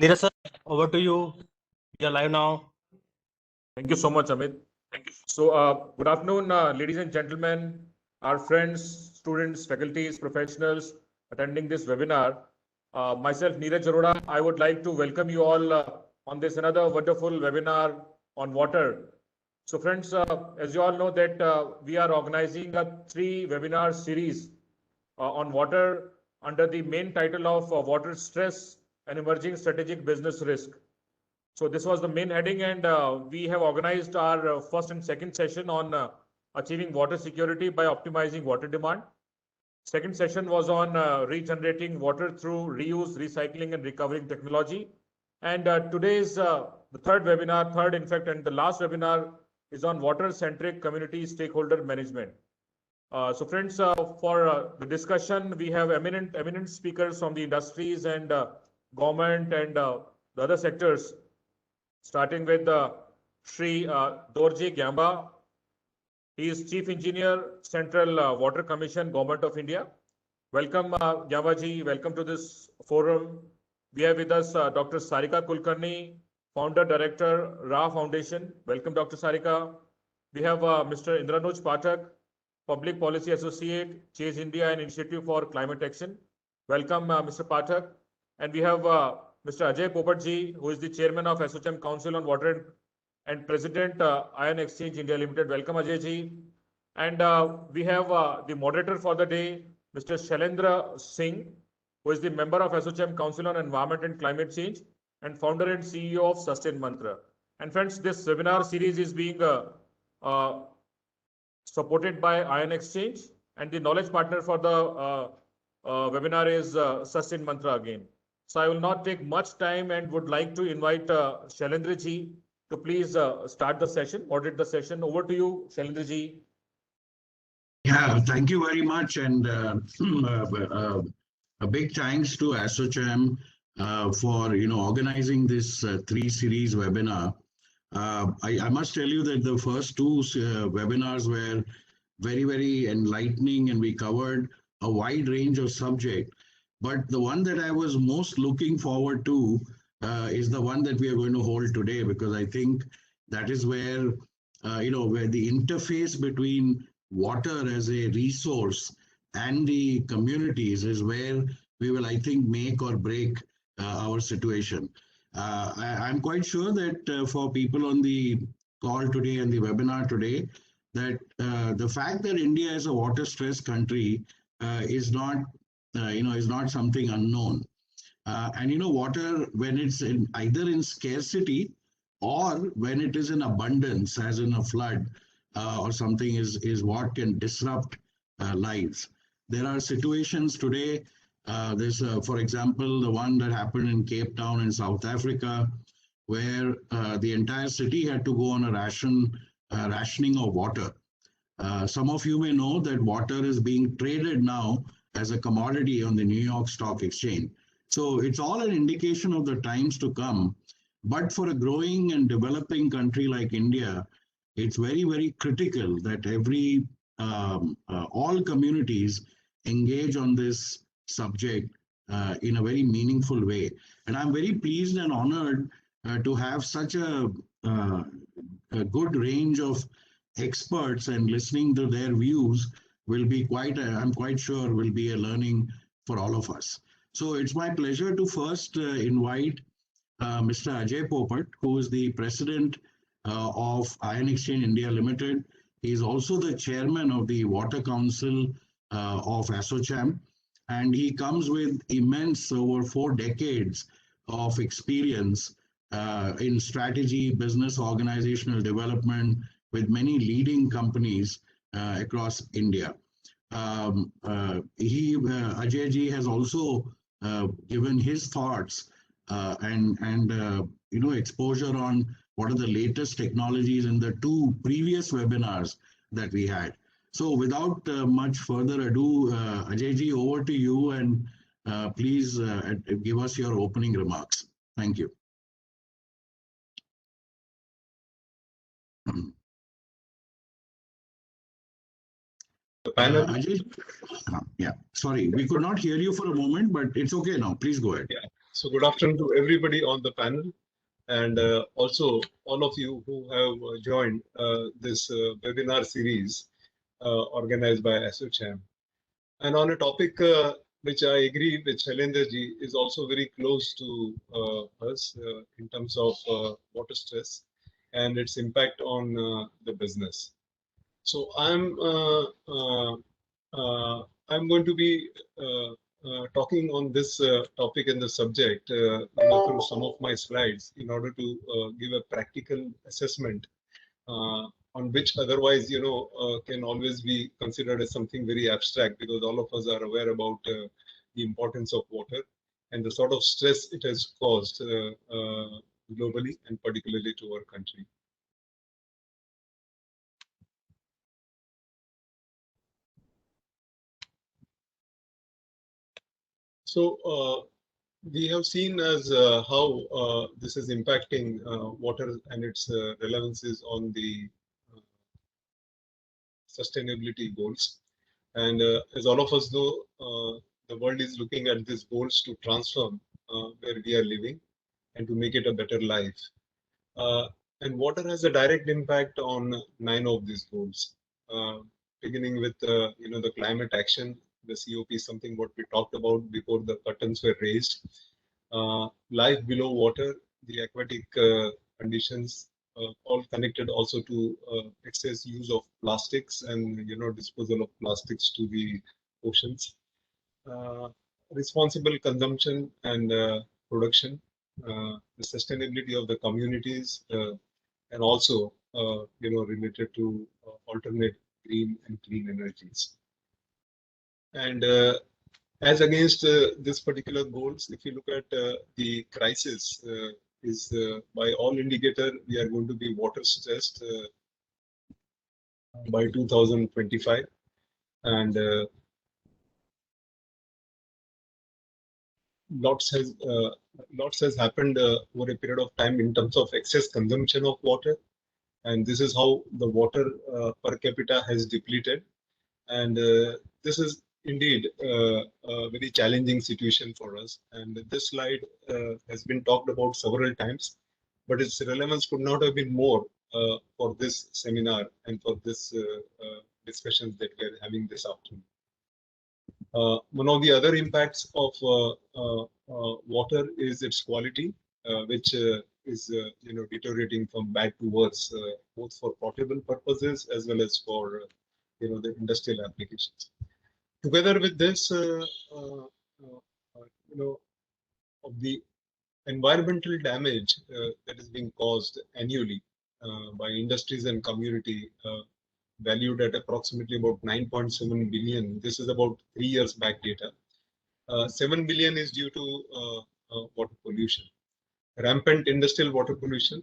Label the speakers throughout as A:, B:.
A: Neeraj sir, over to you. You're live now.
B: Thank you so much, Amit. So, good afternoon, ladies and gentlemen, our friends, students, faculties, professionals attending this webinar. Myself, Neeraj Arora, I would like to welcome you all on this another wonderful webinar on water. So, friends, as you all know that we are organizing a 3 webinar series on water under the main title of Water Stress and Emerging Strategic Business Risk. So this was the main heading, and we have organized our first and second session on achieving water security by optimizing water demand. Second session was on regenerating water through reuse, recycling, and recovering technology. And today's the third webinar, in fact, and the last webinar is on water-centric community stakeholder management. So friends, for the discussion, we have eminent speakers from the industries and government and the other sectors, starting with Shri Dorje Gyamba. He is Chief Engineer, Central Water Commission, Government of India. Welcome, Gyamba ji. Welcome to this forum. We have with us Dr. Sarika Kulkarni, Founder Director, Ra Foundation. Welcome, Dr. Sarika. We have Mr. Indranuj Pathak, Public Policy Associate, Change India and Initiative for Climate Action. Welcome, Mr. Pathak. And we have Mr. Ajay Popat, who is the Chairman of ASSOCHAM Council on Water and President, Ion Exchange India Limited. Welcome, Ajay ji. And we have the moderator for the day, Mr. Shailendra Singh, who is the member of ASSOCHAM Council on Environment and Climate Change and founder and CEO of Sustain Mantra. And friends, this webinar series is being supported by Ion Exchange, and the knowledge partner for the webinar is Sustain Mantra again. So I will not take much time and would like to invite Shailendra ji to please start the session, moderate the session. Over to you, Shailendra ji.
C: Yeah, thank you very much, and a big thanks to ASSOCHAM for organizing this 3-series webinar. I must tell you that the first 2 webinars were very enlightening, and we covered a wide range of subjects. But the one that I was most looking forward to is the one that we are going to hold today, because I think that is where, where the interface between water as a resource and the communities is where we will, I think, make or break our situation. I'm quite sure that for people on the call today and the webinar today, that the fact that India is a water stressed country is not is not something unknown. And water, when it's either in scarcity or when it is in abundance, as in a flood or something, is what can disrupt lives. There are situations today. There's, for example, the one that happened in Cape Town in South Africa, where the entire city had to go on a rationing of water. Some of you may know that water is being traded now as a commodity on the New York Stock Exchange. So it's all an indication of the times to come. But for a growing and developing country like India, it's very critical that all communities engage on this subject in a very meaningful way. And I'm very pleased and honored to have such a good range of experts, and listening to their views will be I'm quite sure will be a learning for all of us. So it's my pleasure to first invite Mr. Ajay Popat, who is the president of Ion Exchange India Limited. He is also the chairman of the Water Council of ASSOCHAM, and he comes with immense, over 4 decades of experience in strategy, business, organizational development with many leading companies across India. Ajay ji has also given his thoughts and exposure on what are the latest technologies in the 2 previous webinars that we had. So without much further ado, Ajay ji, over to you, and please give us your opening remarks. Thank you. Ajay, yeah, sorry, we could not hear you for a moment, but it's okay now. Please go ahead.
D: Yeah. So good afternoon to everybody on the panel, and also all of you who have joined this webinar series organized by ASSOCHAM. And on a topic which I agree with Shailendra ji is also very close to us in terms of water stress and its impact on the business. So I'm going to be talking on this topic and the subject through some of my slides in order to give a practical assessment on which otherwise can always be considered as something very abstract, because all of us are aware about the importance of water and the sort of stress it has caused globally and particularly to our country. So we have seen as how this is impacting water and its relevances on the sustainability goals. And as all of us know, the world is looking at these goals to transform where we are living and to make it a better life. And water has a direct impact on 9 of these goals, beginning with the climate action. The COP is something what we talked about before the curtains were raised. Life below water, the aquatic conditions, all connected also to excess use of plastics and disposal of plastics to the oceans. Responsible consumption and production, the sustainability of the communities, and also related to alternate green and clean energies. And as against this particular goals, if you look at the crisis, is by all indicator we are going to be water stressed by 2025, and lots has happened over a period of time in terms of excess consumption of water, and this is how the water per capita has depleted, and this is indeed a very challenging situation for us. And this slide has been talked about several times, but its relevance could not have been more for this seminar and for this discussions that we are having this afternoon. One of the other impacts of water is its quality, which is deteriorating from bad to worse, both for potable purposes as well as for the industrial applications. Together with this, of the environmental damage that is being caused annually by industries and community, valued at approximately about 9.7 billion. This is about 3 years back data. 7 billion is due to water pollution. Rampant industrial water pollution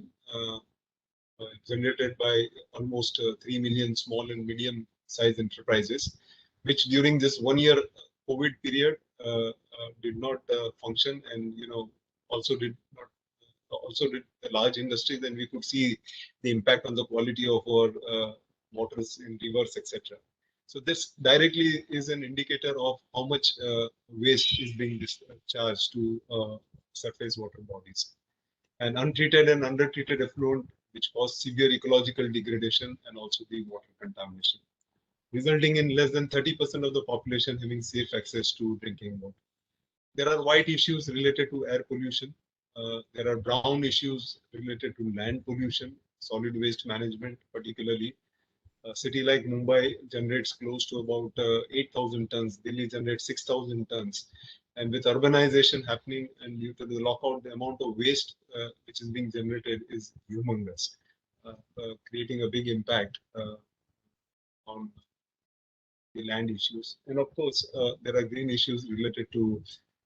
D: generated by almost 3 million small and medium sized enterprises, which during this 1 year COVID period did not function, and also did the large industries, and we could see the impact on the quality of our waters in rivers, etc. So this directly is an indicator of how much waste is being discharged to surface water bodies, and untreated and undertreated effluent, which cause severe ecological degradation and also the water contamination, resulting in less than 30% of the population having safe access to drinking water. There are white issues related to air pollution. There are brown issues related to land pollution, solid waste management, particularly. A city like Mumbai generates close to about 8,000 tons. Delhi generates 6,000 tons. And with urbanization happening and due to the lockout, the amount of waste which is being generated is humongous, creating a big impact on the land issues. And of course, there are green issues related to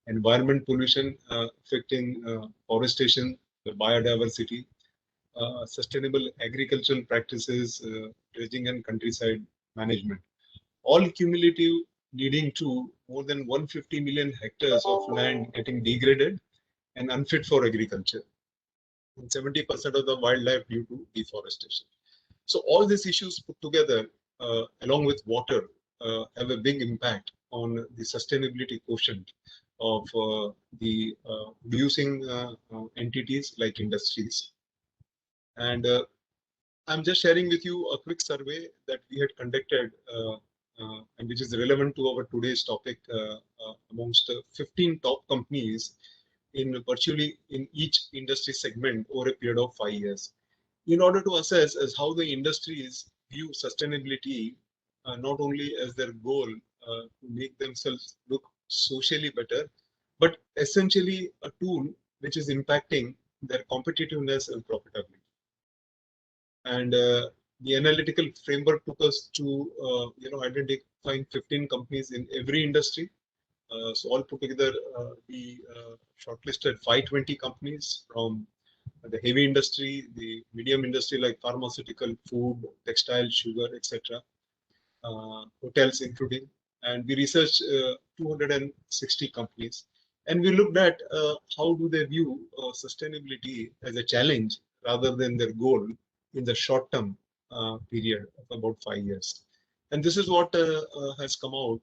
D: environment pollution affecting forestation, the biodiversity, sustainable agricultural practices, dredging and countryside management, all cumulative leading to more than 150 million hectares of land getting degraded and unfit for agriculture, and 70% of the wildlife due to deforestation. So all these issues put together, along with water, have a big impact on the sustainability quotient of the producing entities like industries. And I'm just sharing with you a quick survey that we had conducted and which is relevant to our today's topic amongst 15 top companies in virtually in each industry segment over a period of 5 years, in order to assess as how the industries view sustainability not only as their goal to make themselves look socially better, but essentially a tool which is impacting their competitiveness and profitability. And the analytical framework took us to identifying 15 companies in every industry. So all put together, we shortlisted 520 companies from the heavy industry, the medium industry like pharmaceutical, food, textile, sugar, etc., hotels including, and we researched 260 companies, and we looked at how do they view sustainability as a challenge rather than their goal in the short term period of about 5 years. And this is what has come out,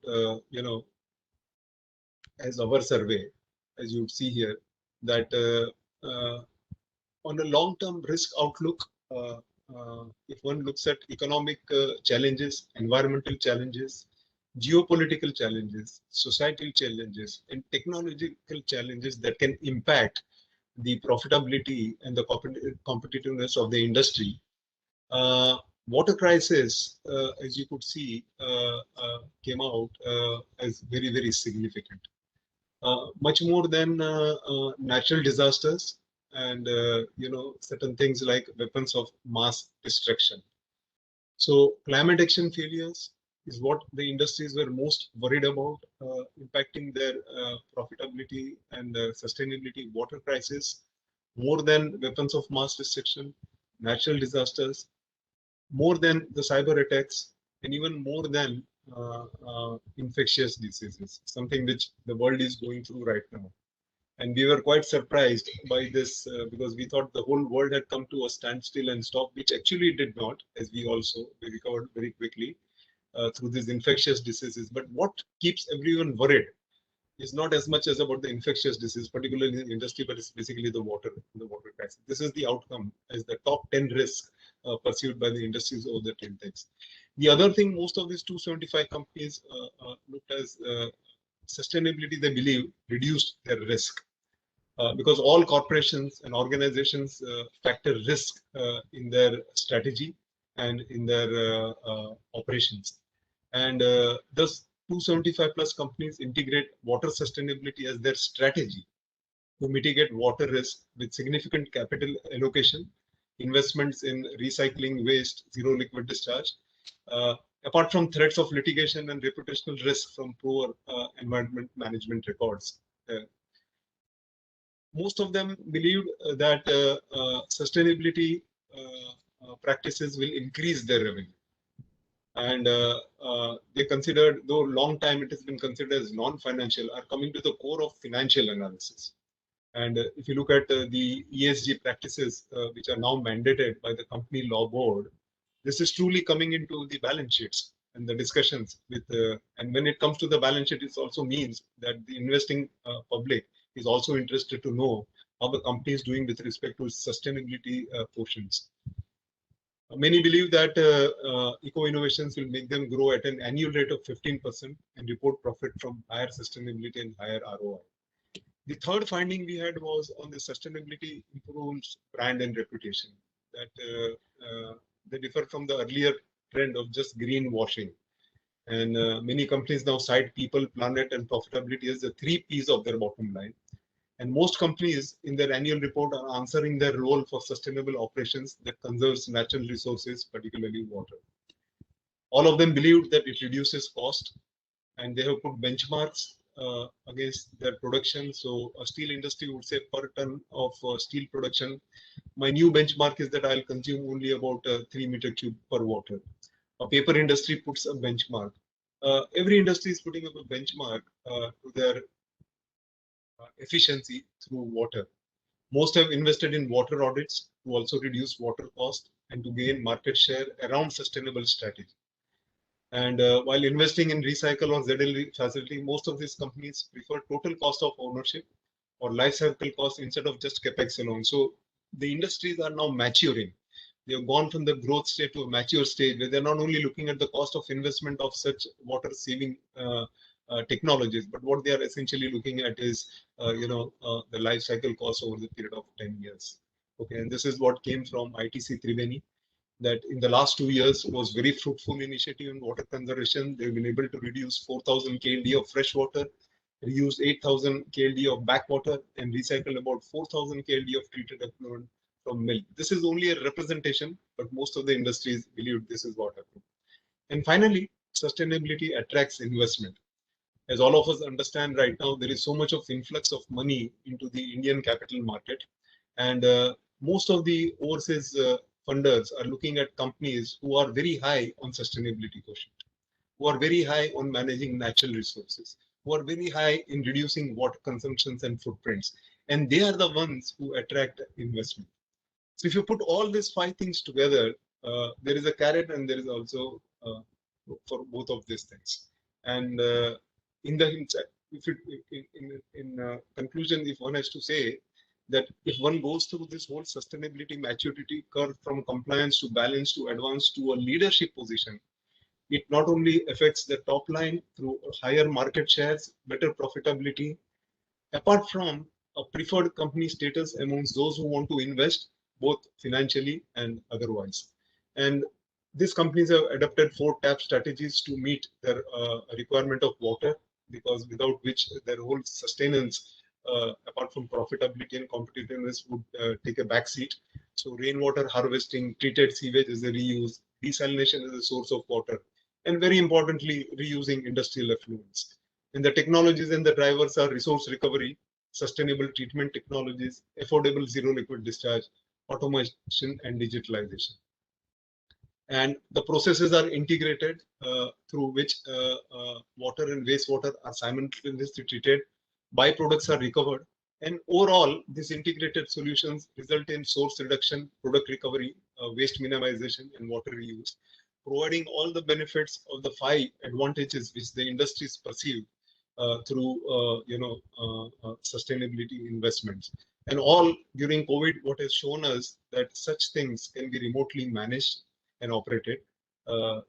D: as our survey, as you see here, that on a long-term risk outlook, if one looks at economic challenges, environmental challenges, geopolitical challenges, societal challenges, and technological challenges that can impact the profitability and the competitiveness of the industry, water crisis, as you could see, came out as very, very significant. Much more than natural disasters and certain things like weapons of mass destruction. So climate action failures is what the industries were most worried about, impacting their profitability and sustainability. Water crisis, more than weapons of mass destruction, natural disasters, more than the cyber attacks, and even more than infectious diseases, something which the world is going through right now. And we were quite surprised by this because we thought the whole world had come to a standstill and stop, which actually did not, as we recovered very quickly through these infectious diseases. But what keeps everyone worried is not as much as about the infectious disease, particularly in the industry, but it's basically the water crisis. This is the outcome as the top 10 risks pursued by the industries over the 10 things. The other thing, most of these 275 companies looked as sustainability, they believe, reduced their risk. Because all corporations and organizations factor risk in their strategy and in their operations. And thus 275 plus companies integrate water sustainability as their strategy to mitigate water risk with significant capital allocation, investments in recycling waste, zero liquid discharge, apart from threats of litigation and reputational risk from poor environment management records. Most of them believed that sustainability practices will increase their revenue. And they considered, though long time it has been considered as non-financial, are coming to the core of financial analysis. And if you look at the ESG practices, which are now mandated by the company law board, this is truly coming into the balance sheets and the discussions with, and when it comes to the balance sheet, it also means that the investing public is also interested to know how the company is doing with respect to sustainability portions. Many believe that eco-innovations will make them grow at an annual rate of 15% and report profit from higher sustainability and higher ROI. The third finding we had was on the sustainability improves brand and reputation, that they differ from the earlier trend of just greenwashing. And many companies now cite people, planet, and profitability as the 3 P's of their bottom line. And most companies in their annual report are answering their role for sustainable operations that conserves natural resources, particularly water. All of them believed that it reduces cost, and they have put benchmarks against their production. So a steel industry would say per ton of steel production, my new benchmark is that I'll consume only about 3 meter cube per water. A paper industry puts a benchmark. Every industry is putting up a benchmark to their efficiency through water. Most have invested in water audits to also reduce water cost and to gain market share around sustainable strategy. And while investing in recycle or ZLD facility, most of these companies prefer total cost of ownership or life cycle cost instead of just capex alone. So the industries are now maturing. They have gone from the growth state to a mature stage where they're not only looking at the cost of investment of such water saving technologies, but what they are essentially looking at is, the life cycle cost over the period of 10 years. Okay, and this is what came from ITC Triveni, that in the last 2 years was very fruitful initiative in water conservation. They've been able to reduce 4,000 KLD of fresh water, reuse 8,000 KLD of backwater, and recycle about 4,000 KLD of treated effluent from milk. This is only a representation, but most of the industries believe this is what happened. And finally, sustainability attracts investment. As all of us understand right now, there is so much of influx of money into the Indian capital market, and most of the overseas funders are looking at companies who are very high on sustainability quotient, who are very high on managing natural resources, who are very high in reducing water consumptions and footprints, and they are the ones who attract investment. So if you put all these 5 things together, there is a carrot and there is also for both of these things. And in the if it, in conclusion, if one has to say that if one goes through this whole sustainability maturity curve from compliance to balance to advance to a leadership position, it not only affects the top line through higher market shares, better profitability, apart from a preferred company status amongst those who want to invest both financially and otherwise. And these companies have adopted 4 TAP strategies to meet their requirement of water, because without which their whole sustenance, apart from profitability and competitiveness, would take a backseat. So rainwater harvesting, treated sewage as a reuse, desalination as a source of water, and very importantly, reusing industrial effluents. And the technologies and the drivers are resource recovery, sustainable treatment technologies, affordable zero liquid discharge, automation, and digitalization. And the processes are integrated through which water and wastewater are simultaneously treated, byproducts are recovered, and overall these integrated solutions result in source reduction, product recovery, waste minimization, and water reuse, providing all the benefits of the 5 advantages which the industries perceive through sustainability investments. And all during COVID, what has shown us that such things can be remotely managed and operated,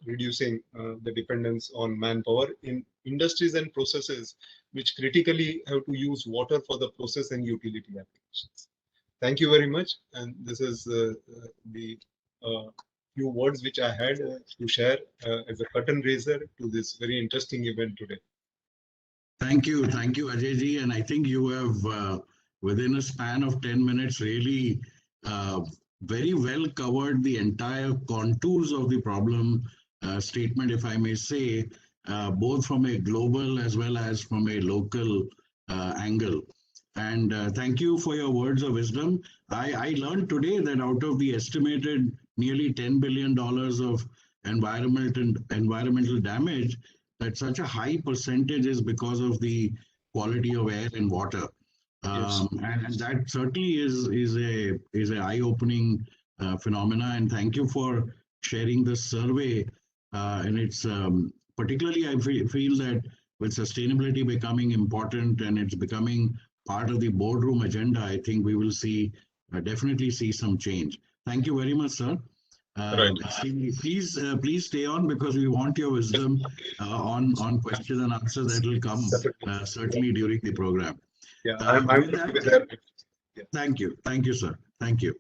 D: reducing the dependence on manpower in industries and processes which critically have to use water for the process and utility applications. Thank you very much. And this is the few words which I had to share as a curtain raiser to this very interesting event today.
C: Thank you, Ajayji. And I think you have, within a span of 10 minutes, really very well covered the entire contours of the problem statement, if I may say, both from a global as well as from a local angle. And thank you for your words of wisdom. I learned today that out of the estimated nearly $10 billion of environmental damage, that such a high percentage is because of the quality of air and water.
D: Yes.
C: And that certainly is a eye-opening phenomena. And thank you for sharing this survey. And it's particularly, I feel that with sustainability becoming important and it's becoming part of the boardroom agenda, I think we will definitely see some change. Thank you very much, sir.
D: Right.
C: Please stay on, because we want your wisdom on question and answer that will come certainly during the program.
D: Yeah, I'm there. Yeah.
C: Thank you, sir. Thank you.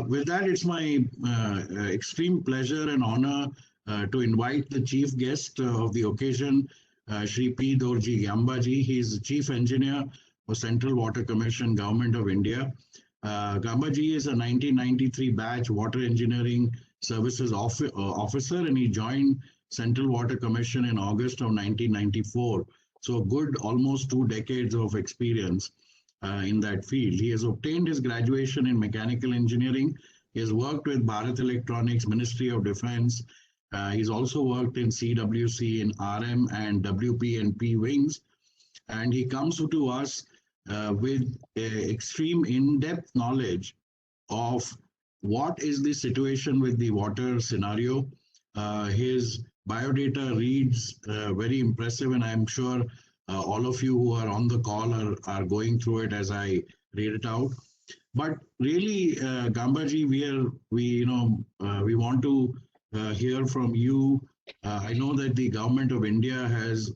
C: With that, it's my extreme pleasure and honor to invite the chief guest of the occasion, Shri P. Dorji Gambaji. He is the Chief Engineer for Central Water Commission, Government of India. Gambaji is a 1993 batch Water Engineering Services officer, and he joined Central Water Commission in August of 1994. So good, almost 2 decades of experience in that field. He has obtained his graduation in mechanical engineering. He has worked with Bharat Electronics, Ministry of Defense. He's also worked in CWC, in RM and WP and P wings. And he comes to us with extreme in-depth knowledge of what is the situation with the water scenario. His biodata reads very impressive, and I'm sure all of you who are on the call are going through it as I read it out. But really, Gambaji, we want to hear from you. I know that the government of India has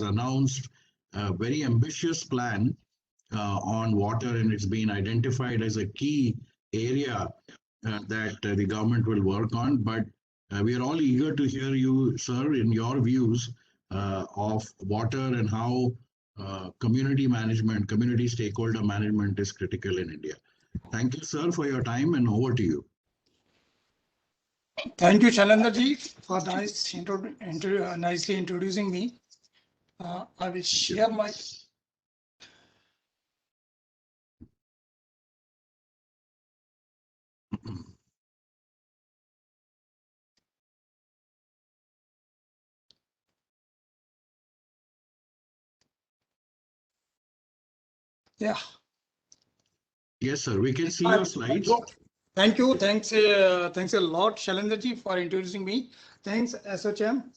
C: announced a very ambitious plan on water, and it's been identified as a key area that the government will work on. But we are all eager to hear you, sir, in your views of water and how community management, community stakeholder management is critical in India. Thank you, sir, for your time, and over to you.
E: Thank you, Shailendraji, for nicely introducing me. I will share my. Yeah.
C: Yes, sir. We can see your slides.
E: Thank you. Thanks a lot, Shailendraji, for introducing me. Thanks, ASSOCHAM,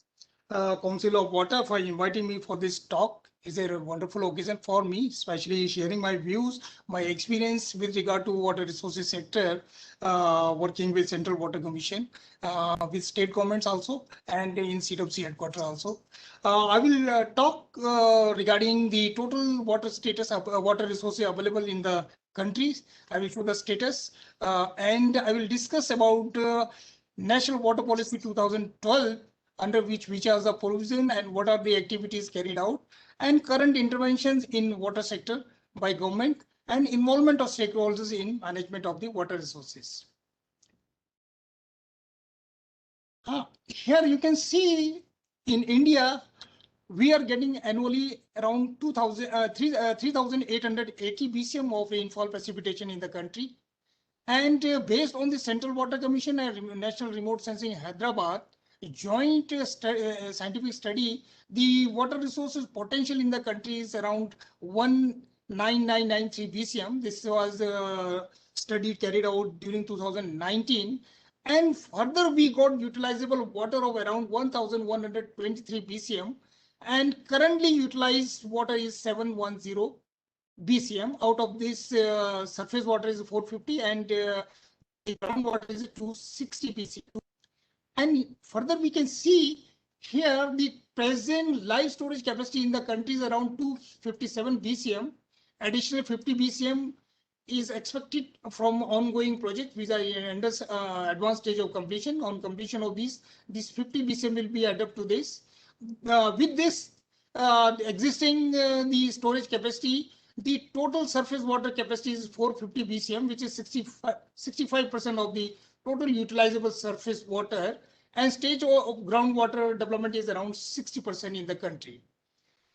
E: Council of Water, for inviting me for this talk. It's a wonderful occasion for me, especially sharing my views, my experience with regard to water resources sector, working with Central Water Commission, with state governments also, and in CWC headquarters also. I will talk regarding the total water status of water resources available in the countries. I will show the status, and I will discuss about National Water Policy 2012, under which are the provision and what are the activities carried out, and current interventions in water sector by government and involvement of stakeholders in management of the water resources. Here you can see in India, we are getting annually around 3,880 BCM of rainfall precipitation in the country. And based on the Central Water Commission and National Remote Sensing Hyderabad, a joint scientific study, the water resources potential in the country is around 19993 BCM. This was a study carried out during 2019. And further, we got utilizable water of around 1,123 BCM. And currently utilized water is 710 BCM. Out of this, surface water is 450 and the groundwater is 260 BCM. And further, we can see here the present live storage capacity in the country is around 257 BCM. Additional 50 BCM is expected from ongoing projects which are in advanced stage of completion. On completion of this 50 BCM will be added to this. With this existing the storage capacity, the total surface water capacity is 450 BCM, which is 65% of the total utilizable surface water, and stage of groundwater development is around 60% in the country.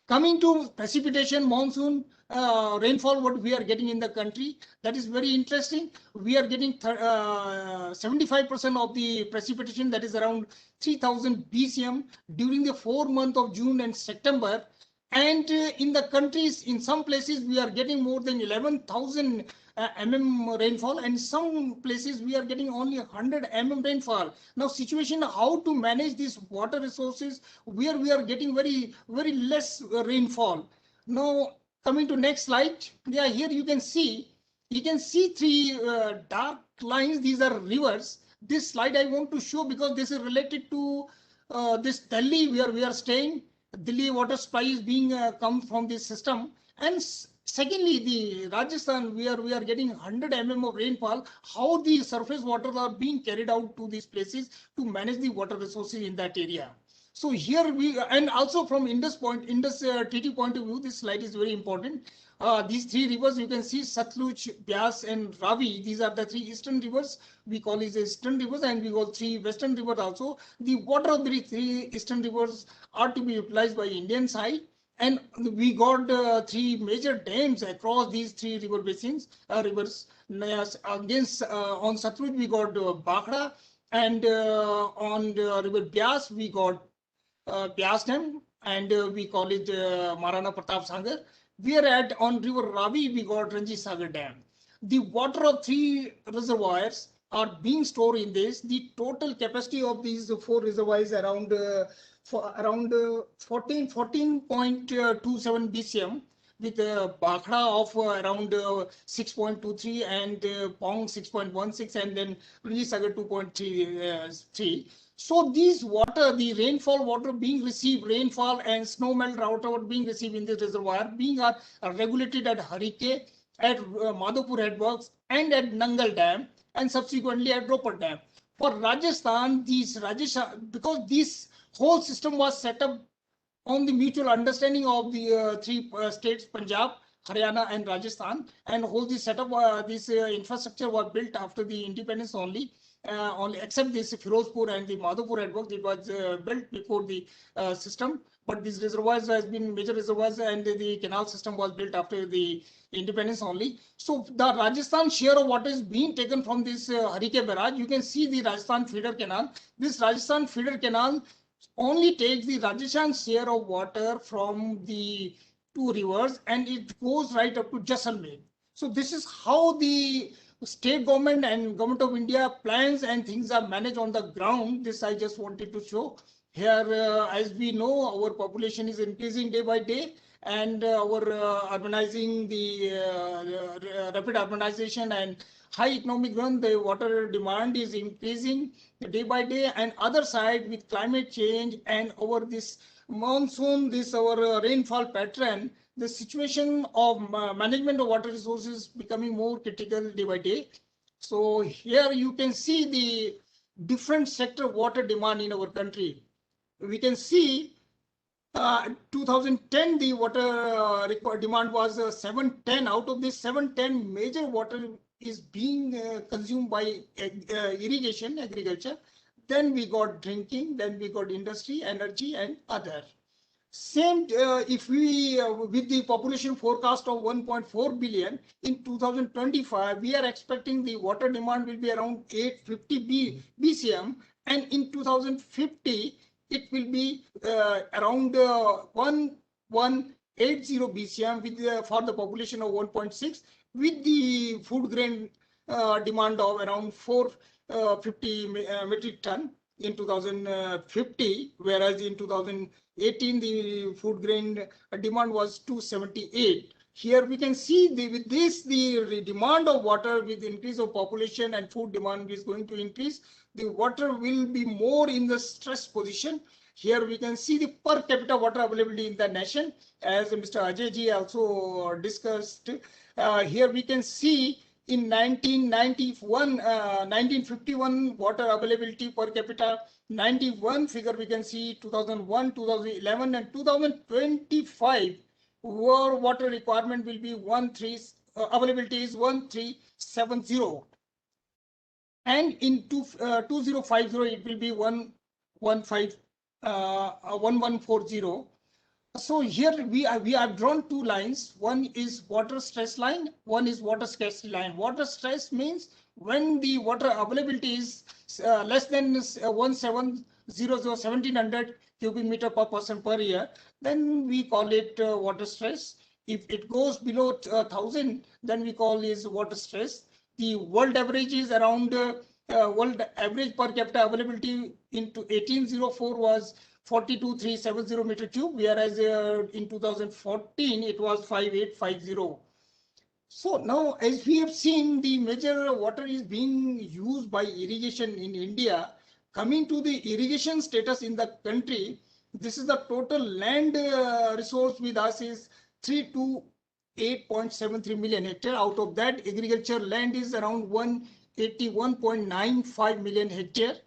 E: Coming to precipitation, monsoon, rainfall, what we are getting in the country, that is very interesting. We are getting 75% of the precipitation, that is around 3,000 BCM during the 4 months of June and September. And in the countries, in some places, we are getting more than 11,000 mm rainfall, and some places we are getting only 100 mm rainfall. Now, situation how to manage these water resources where we are getting very less rainfall. Now, coming to next slide, yeah, here you can see 3 dark lines. These are rivers. This slide I want to show because this is related to this Delhi where we are staying. Delhi water supply is being come from this system, and secondly, the Rajasthan, where we are getting 100 mm of rainfall, how the surface waters are being carried out to these places to manage the water resources in that area. So here we, and also from Indus TT point of view, this slide is very important. These 3 rivers, you can see Satluj, Byas and Ravi. These are the 3 eastern rivers. We call these eastern rivers, and we got 3 western rivers also. The water of the 3 eastern rivers are to be utilized by Indian side. And we got 3 major dams across these 3 river basins, rivers. Against on Satluj, we got Bakhda, and on the river Byas, we got Byas Dam, and we call it Maharana Pratap Sagar. We are on river Ravi, we got Ranjit Sagar Dam. The water of 3 reservoirs are being stored in this. The total capacity of these 4 reservoirs around 14.27 BCM, with a Bhakra of around 6.23 and Pong 6.16, and then Sagar 2.3. So these water, the rainfall water being received, rainfall and snow melt water being received in this reservoir, being are regulated at Harike, at Madhopur Headworks, and at Nangal Dam, and subsequently at Ropar Dam. For Rajasthan, because this whole system was set up on the mutual understanding of the three states, Punjab, Haryana, and Rajasthan, and whole this setup, this infrastructure was built after the independence only. Only except this Firozpur and the Madhopur Headworks, it was built before the system. But these reservoirs has been major reservoirs, and the canal system was built after the independence only. So the Rajasthan share of water is being taken from this Harike barrage. You can see the Rajasthan feeder canal. This Rajasthan feeder canal only takes the Rajasthan share of water from the two rivers, and it goes right up to Jaisalmer. So this is how the state government and government of India plans and things are managed on the ground. This I just wanted to show. Here, as we know, our population is increasing day by day, and our urbanizing, the rapid urbanization and high economic growth, the water demand is increasing day by day. And other side, with climate change and over this monsoon, this our rainfall pattern, the situation of management of water resources becoming more critical day by day. So here you can see the different sector water demand in our country. We can see 2010, the water demand was 710. Out of this 710, major water is being consumed by irrigation, agriculture. Then we got drinking, then we got industry, energy, and other. Same, if we, with the population forecast of 1.4 billion in 2025, we are expecting the water demand will be around 850 BCM, and in 2050, it will be around 1180 BCM with for the population of 1.6, with the food grain demand of around 450 metric ton in 2050, whereas in 2018 the food grain demand was 278. Here we can see with this the demand of water, with increase of population and food demand is going to increase. The water will be more in the stress position. Here we can see the per capita water availability in the nation, as Mr. Ajay ji also discussed. Here we can see in 1951 water availability per capita, 91 figure we can see 2001, 2011, and 2025. Water requirement will be availability is 1370, and in 2050 it will be 1140. So here we have drawn two lines. One is water stress line, one is water scarcity line. Water stress means when the water availability is less than 1700 cubic meter per person per year, then we call it water stress. If it goes below 1000, then we call is water stress. The world average is around world average per capita availability into 1804 was 42,370 meter cube, whereas in 2014 it was 5850. So now, as we have seen, the major water is being used by irrigation in India. Coming to the irrigation status in the country, this is the total land resource with us is 328.73 million hectare. Out of that, agriculture land is around 181.95 million hectare.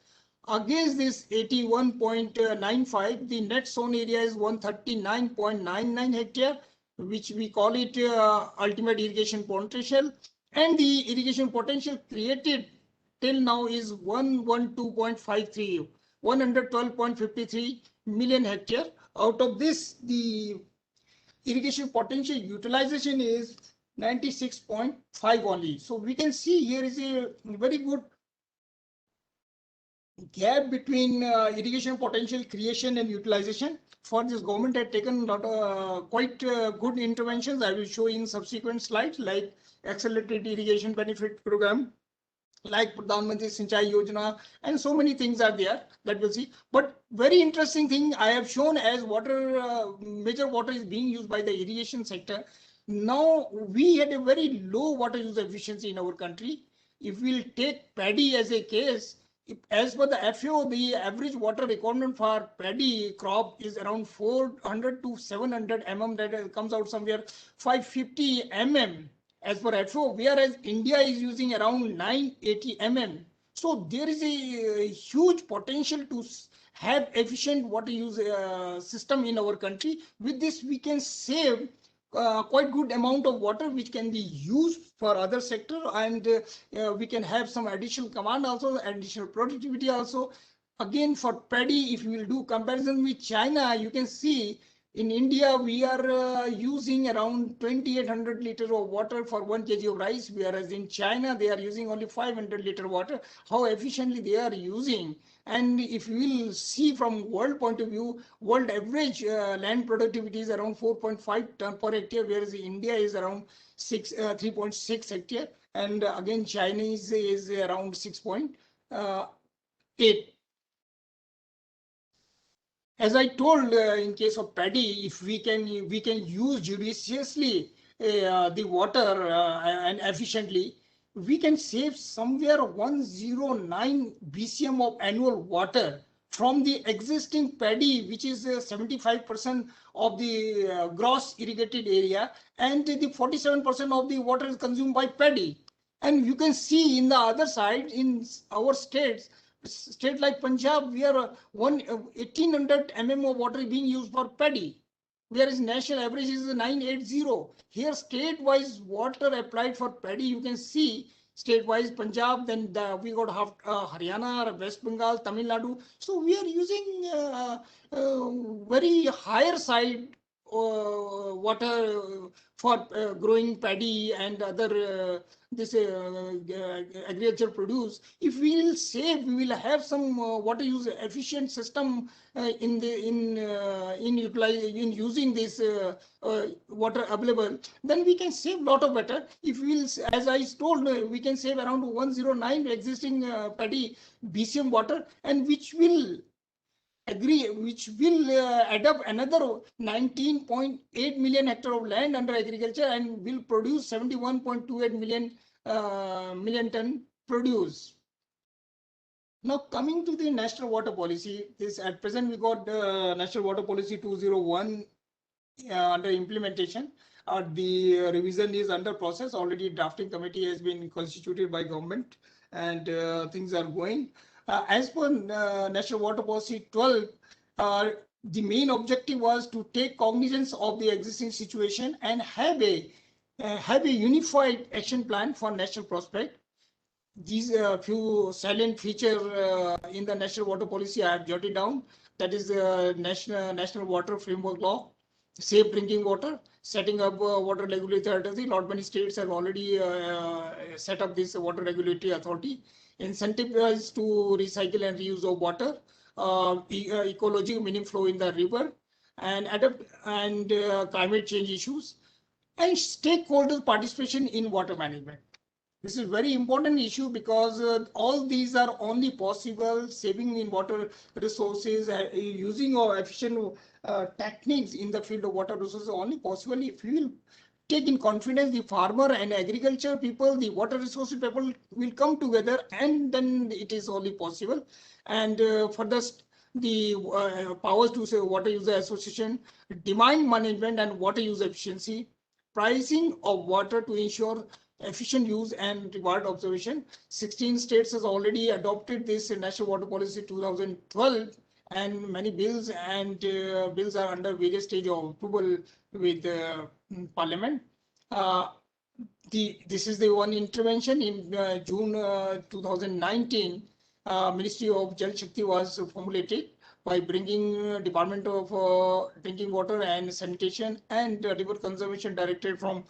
E: Against this 81.95, the net sown area is 139.99 hectare, which we call it ultimate irrigation potential. And the irrigation potential created till now is 112.53 million hectare. Out of this, the irrigation potential utilization is 96.5 only. So we can see here is a very good gap between irrigation potential creation and utilization. For this, government had taken quite good interventions. I will show in subsequent slides, like accelerated irrigation benefit program, like Pradhan Mantri Sinchai Yojana, and so many things are there that we'll see. But very interesting thing I have shown as water, major water is being used by the irrigation sector. Now we had a very low water use efficiency in our country. If we'll take paddy as a case, as per the FAO, the average water requirement for paddy crop is around 400 to 700 mm. That comes out somewhere 550 mm as per FAO, whereas India is using around 980 mm. So there is a huge potential to have efficient water use system in our country. With this, we can save quite good amount of water which can be used for other sector, and we can have some additional command also, additional productivity also. Again, for paddy, if we will do comparison with China, you can see in India we are using around 2800 liters of water for 1 kg of rice, whereas in China they are using only 500 liter water. How efficiently they are using. And if we will see from world point of view, world average land productivity is around 4.5 ton per hectare, whereas India is around 3.6 hectare, and again Chinese is around 6.8. As I told, in case of paddy, if we can use judiciously the water and efficiently, we can save somewhere 109 BCM of annual water from the existing paddy, which is 75% of the gross irrigated area, and the 47% of the water is consumed by paddy. And you can see in the other side, in our states, state like Punjab, we are 1800 mm of water being used for paddy, whereas national average is 980. Here, state-wise water applied for paddy, you can see state-wise Punjab, then we got Haryana, West Bengal, Tamil Nadu. So we are using very higher side water for growing paddy and other agriculture produce. If we will save, we will have some water use efficient system in using this water available, then we can save a lot of water. If we will, as I told, we can save around 109 existing paddy BCM water, and which will add up another 19.8 million hectare of land under agriculture, and will produce 71.28 million ton produce. Now coming to the national water policy, this at present we got National Water Policy 201 under implementation. The revision is under process. Already drafting committee has been constituted by government, and things are going. As per National Water Policy 12, the main objective was to take cognizance of the existing situation and have a unified action plan for national prospect. These few salient features in the National Water Policy I have jotted down. That is the National Water Framework Law, safe drinking water, setting up water regulatory authority. Not many states have already set up this water regulatory authority. Incentivize to recycle and reuse of water, ecology, meaning flow in the river, and adapt and climate change issues, and stakeholder participation in water management. This is very important issue because all these are only possible, saving in water resources, using of efficient techniques in the field of water resources only possible if we will take in confidence the farmer and agriculture people, the water resources people will come together, and then it is only possible. And for this, the powers to say water user association, demand management and water use efficiency, pricing of water to ensure efficient use and reward observation. 16 states has already adopted this National Water Policy 2012, and many bills are under various stage of approval with Parliament. This is the one intervention in June 2019. Ministry of Jal Shakti was formulated by bringing Department of Drinking Water and Sanitation and River Conservation Directorate from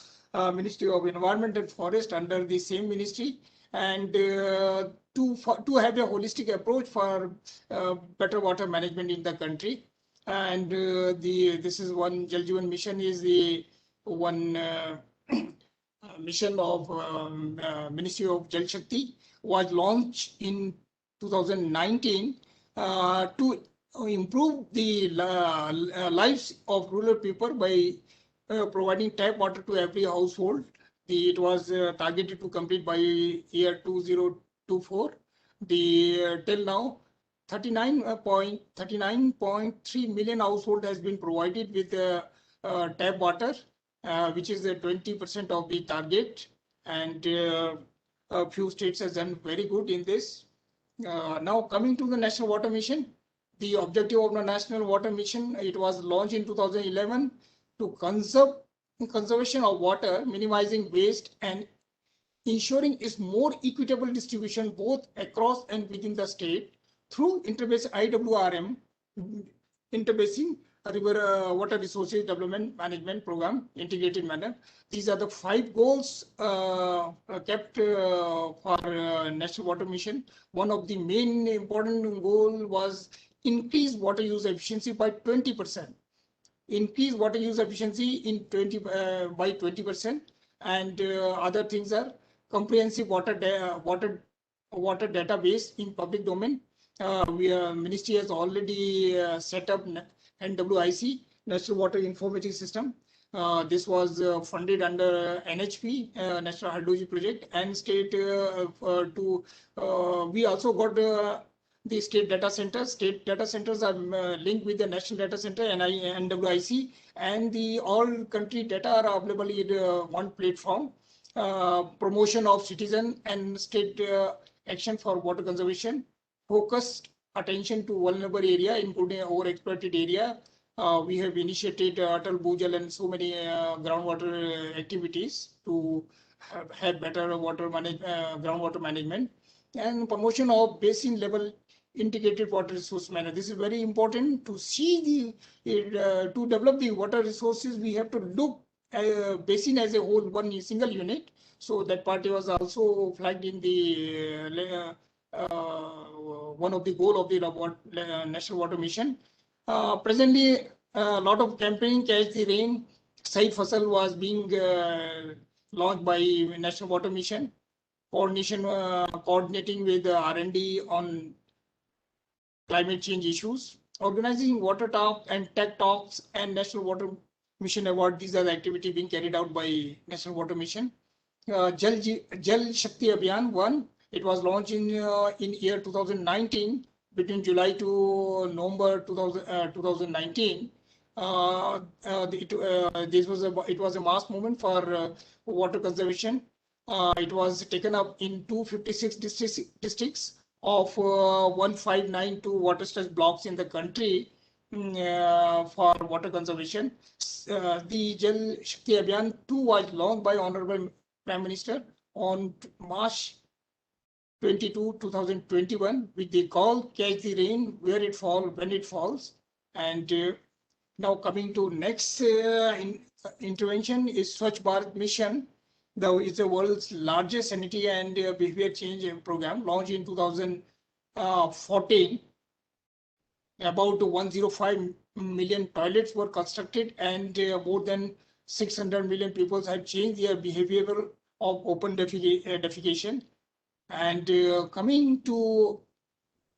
E: Ministry of Environment and Forest under the same ministry, and to have a holistic approach for better water management in the country. And this is one Jal Jeevan Mission is the one mission of Ministry of Jal Shakti was launched in 2019 to improve the lives of rural people by providing tap water to every household. It was targeted to complete by year 2024. Till now, 39.3 million household has been provided with tap water, which is 20% of the target, and a few states has done very good in this. Now coming to the National Water Mission, the objective of the National Water Mission, it was launched in 2011 to conservation of water, minimizing waste, and ensuring its more equitable distribution both across and within the state through interbase IWRM, interbasing river water resources development management program, integrated manner. These are the 5 goals kept for National Water Mission. One of the main important goal was increase water use efficiency by 20%. Increase water use efficiency in by 20%, and other things are comprehensive water database in public domain. Ministry has already set up NWIC, National Water Information System. This was funded under NHP, National Hydrology Project, and state we also got the state data centers. State data centers are linked with the national data center and NWIC, and the all country data are available in one platform. Promotion of citizen and state action for water conservation, focused attention to vulnerable area, including overexploited area. We have initiated Atal Bhujal and so many groundwater activities to have better groundwater management, and promotion of basin level integrated water resource management. This is very important to see to develop the water resources. We have to look basin as a whole, one single unit. So that part was also flagged in the one of the goal of the National Water Mission. Presently, a lot of campaigning, Catch the Rain, Sahi Fasal was being launched by National Water Mission, coordinating with R&D on climate change issues, organizing water talk and tech talks and National Water Mission Award. These are the activities being carried out by National Water Mission. Jal Shakti Abhiyan 1, it was launched in year 2019, between July to November 2019. It was a mass movement for water conservation. It was taken up in 256 districts of 1592 water stress blocks in the country for water conservation. The Jal Shakti Abhiyan 2 was launched by Honorable Prime Minister on March 22, 2021, with the call Catch the Rain Where It Falls, When It Falls. And now coming to next intervention is Swachh Bharat Mission. It's the world's largest sanitary and behavior change program, launched in 2014. About 105 million toilets were constructed, and more than 600 million people have changed their behavior of open defecation. And coming to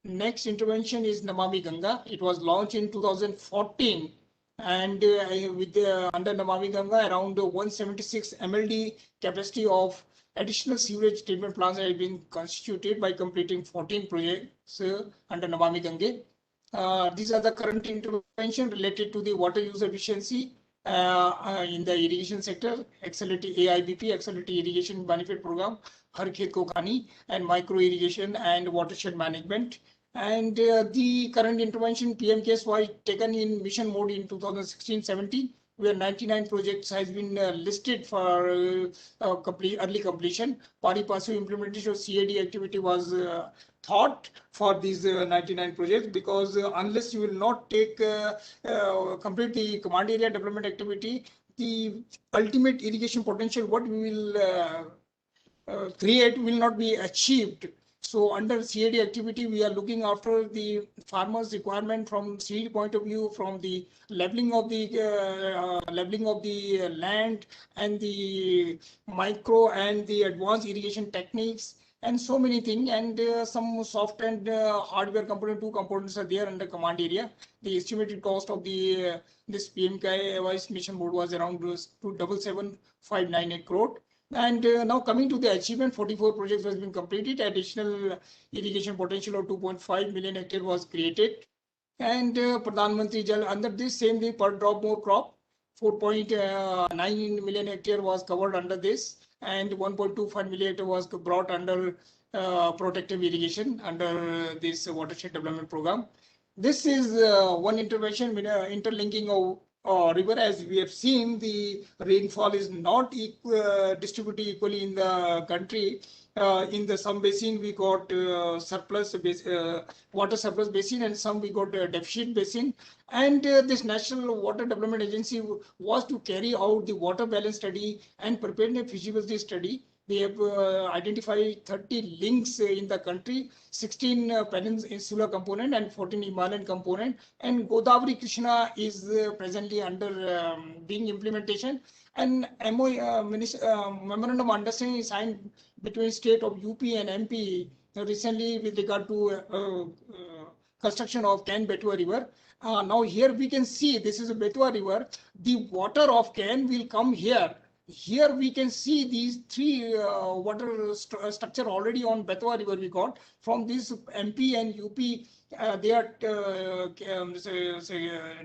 E: next intervention is Namami Ganga. It was launched in 2014. And with under Namami Ganga, around 176 MLD capacity of additional sewage treatment plants have been constituted by completing 14 projects under Namami Gange. These are the current intervention related to the water use efficiency in the irrigation sector, AIBP, Accelerated Irrigation Benefit Program, Har Khet Ko Khani, and micro irrigation and watershed management. And the current intervention PMKS was taken in mission mode in 2016-17, where 99 projects has been listed for early completion. Pari Passu implementation of CAD activity was thought for these 99 projects, because unless you will not take complete the command area development activity, the ultimate irrigation potential what we will create will not be achieved. So under CAD activity, we are looking after the farmers' requirement from seed point of view, from the leveling of the land and the micro and the advanced irrigation techniques and so many things, and some soft and hardware component. Two components are there under command area. The estimated cost of the this PMKI mission board was around 277,598 crore. And now coming to the achievement, 44 projects has been completed. Additional irrigation potential of 2.5 million hectare was created. And Pradhan Mantri Jal, under this same thing, per drop more crop, 4.9 million hectare was covered under this, and 1.25 million hectare was brought under protective irrigation under this watershed development program. This is one intervention with interlinking of river. As we have seen, the rainfall is not distributed equally in the country. In the some basin we got surplus water surplus basin, and some we got deficit basin. And this National Water Development Agency was to carry out the water balance study and prepare a feasibility study. They have identified 30 links in the country, 16 peninsular component and 14 Himalayan component. And Godavari Krishna is presently under being implementation. And memorandum of understanding is signed between state of UP and MP recently with regard to construction of Ken Betua River. Now here we can see this is a Betua River. The water of Ken will come here. Here we can see these three water structure already on Betua River we got. From this MP and UP, they are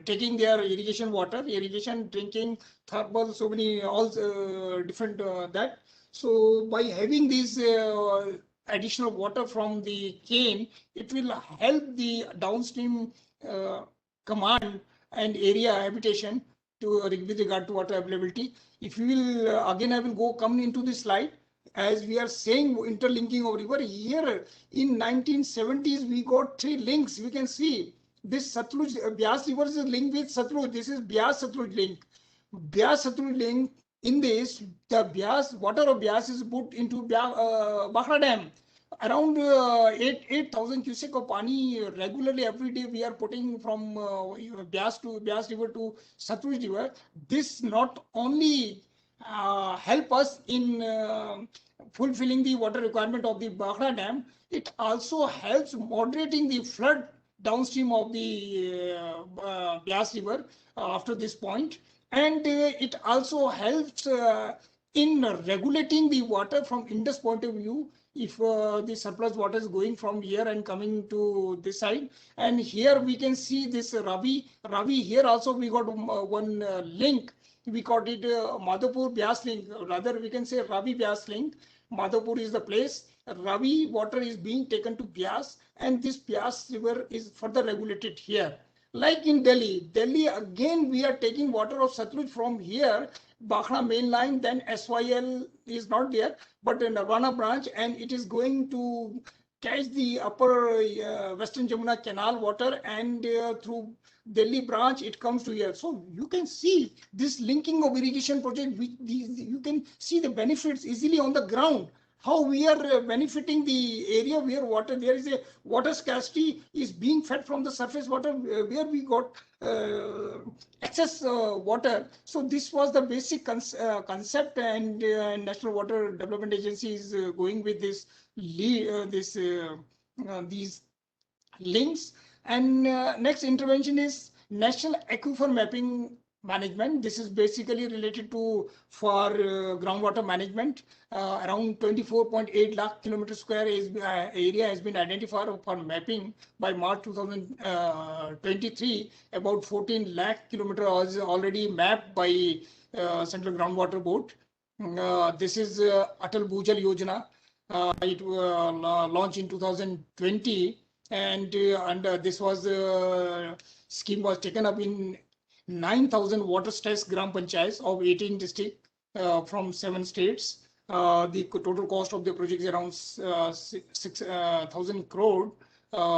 E: taking their irrigation water, irrigation, drinking, thermal, so many all different that. So by having this additional water from the cane, it will help the downstream command and area habitation to with regard to water availability. If you will again, I will come into this slide. As we are saying, interlinking of river here in 1970s, we got 3 links. We can see this Satluj Byas river is linked with Satluj. This is Byas Satluj link. Byas Satluj link. In this, the Byas water of Byas is put into Bhakra Dam. Around 8,000 cubic of pani regularly every day we are putting from Byas river to Satluj river. This not only help us in fulfilling the water requirement of the Bhakra Dam, it also helps moderating the flood downstream of the Byas river after this point. And it also helps in regulating the water from Indus point of view. If the surplus water is going from here and coming to this side, and here we can see this Ravi. Here also we got one link. We got it Madhopur Byas link. Rather, we can say Ravi Byas link. Madhopur is the place. Ravi water is being taken to Byas, and this Byas river is further regulated here. Like in Delhi again we are taking water of Satluj from here, Bhakra main line, then SYL is not there, but in Nirvana branch, and it is going to catch the upper Western Jamuna canal water, and through Delhi branch it comes to here. So you can see this linking of irrigation project, which you can see the benefits easily on the ground. How we are benefiting the area where water, there is a water scarcity is being fed from the surface water where we got excess water. So this was the basic concept, and National Water Development Agency is going with this these links. And next intervention is National Aquifer Mapping Management. This is basically related to for groundwater management. Around 24.8 lakh kilometer square area has been identified for mapping by March 2023. About 14 lakh kilometer is already mapped by Central Groundwater Board. This is Atal Bhujal Yojana. It launched in 2020, and this was scheme was taken up in 9,000 water stress Gram Panchayats of 18 districts from 7 states. The total cost of the project is around 6,000 crore.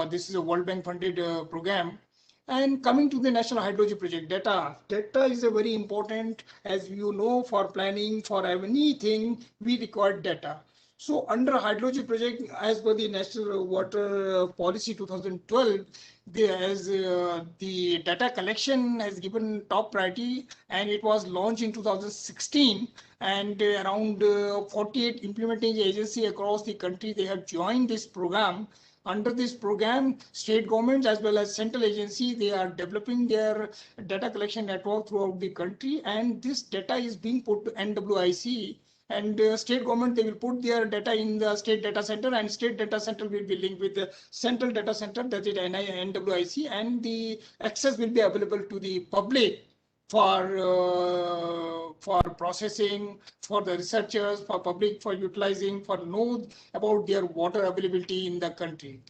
E: This is a World Bank funded program. And coming to the National Hydrology Project, data is a very important, as you know, for planning, for anything, we require data. So under hydrology project, as per the National Water Policy 2012, the data collection has given top priority, and it was launched in 2016. And around 48 implementing agencies across the country, they have joined this program. Under this program, state governments as well as central agency, they are developing their data collection network throughout the country, and this data is being put to NWIC. And state government, they will put their data in the state data center, and state data center will be linked with the central data center, that is NWIC, and the access will be available to the public for processing, for the researchers, for public, for utilizing, for know about their water availability in the country.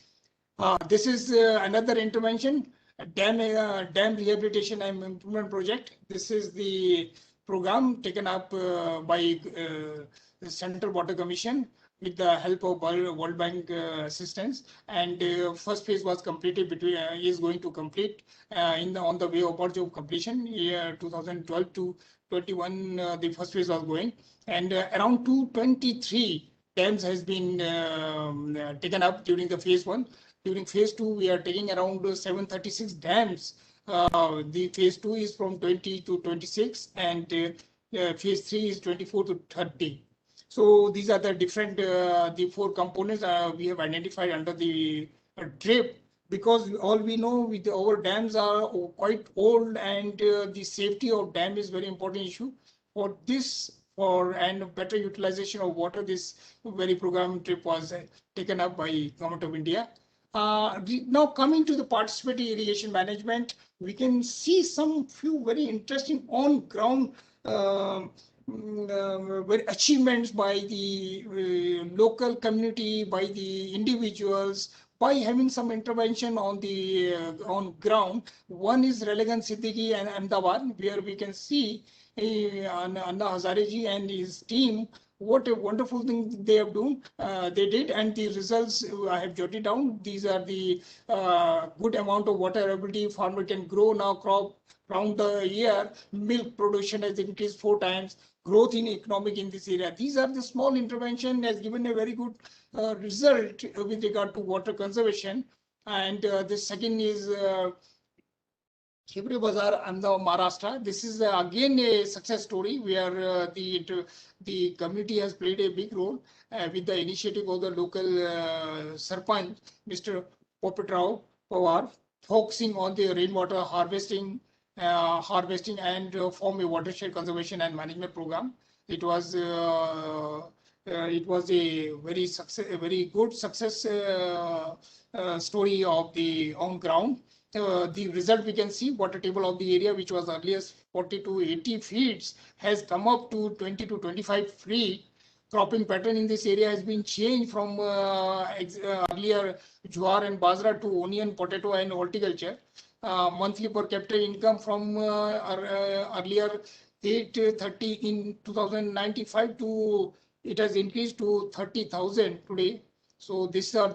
E: This is another intervention, dam rehabilitation and improvement project. This is the program taken up by the Central Water Commission with the help of World Bank assistance, and first phase was completed is going to complete on the way of verge of completion. Year 2012 to 21, the first phase was going, and around 223 dams has been taken up during the phase 1. During phase 2, we are taking around 736 dams. The phase 2 is from 20 to 26, and phase 3 is 24 to 30. So these are the different, the 4 components we have identified under the DRIP, because all we know with our dams are quite old, and the safety of dam is very important issue. For this, and better utilization of water, this very program DRIP was taken up by Government of India. Now coming to the participatory irrigation management, we can see some few very interesting on ground achievements by the local community, by the individuals, by having some intervention on the on ground. One is Ralegan Siddiqui and Ahmedabad, where we can see Anna Hazare and his team, what a wonderful thing they have done. They did, and the results I have jotted down. These are the good amount of water availability. Farmer can grow now crop round the year. Milk production has increased 4 times. Growth in economic in this area. These are the small intervention has given a very good result with regard to water conservation. And the second is Khibri Bazar and the Maharashtra. This is again a success story where the community has played a big role with the initiative of the local Sarpanch, Mr. Popitrao Pawar, focusing on the rainwater harvesting and form a watershed conservation and management program. It was a very good success story of the on ground. The result we can see, water table of the area, which was earlier 40 to 80 feet, has come up to 20 to 25 feet. Cropping pattern in this area has been changed from earlier jowar and bajra to onion, potato, and horticulture. Monthly per capita income from earlier 830 in 2095 to it has increased to 30,000 today. So these are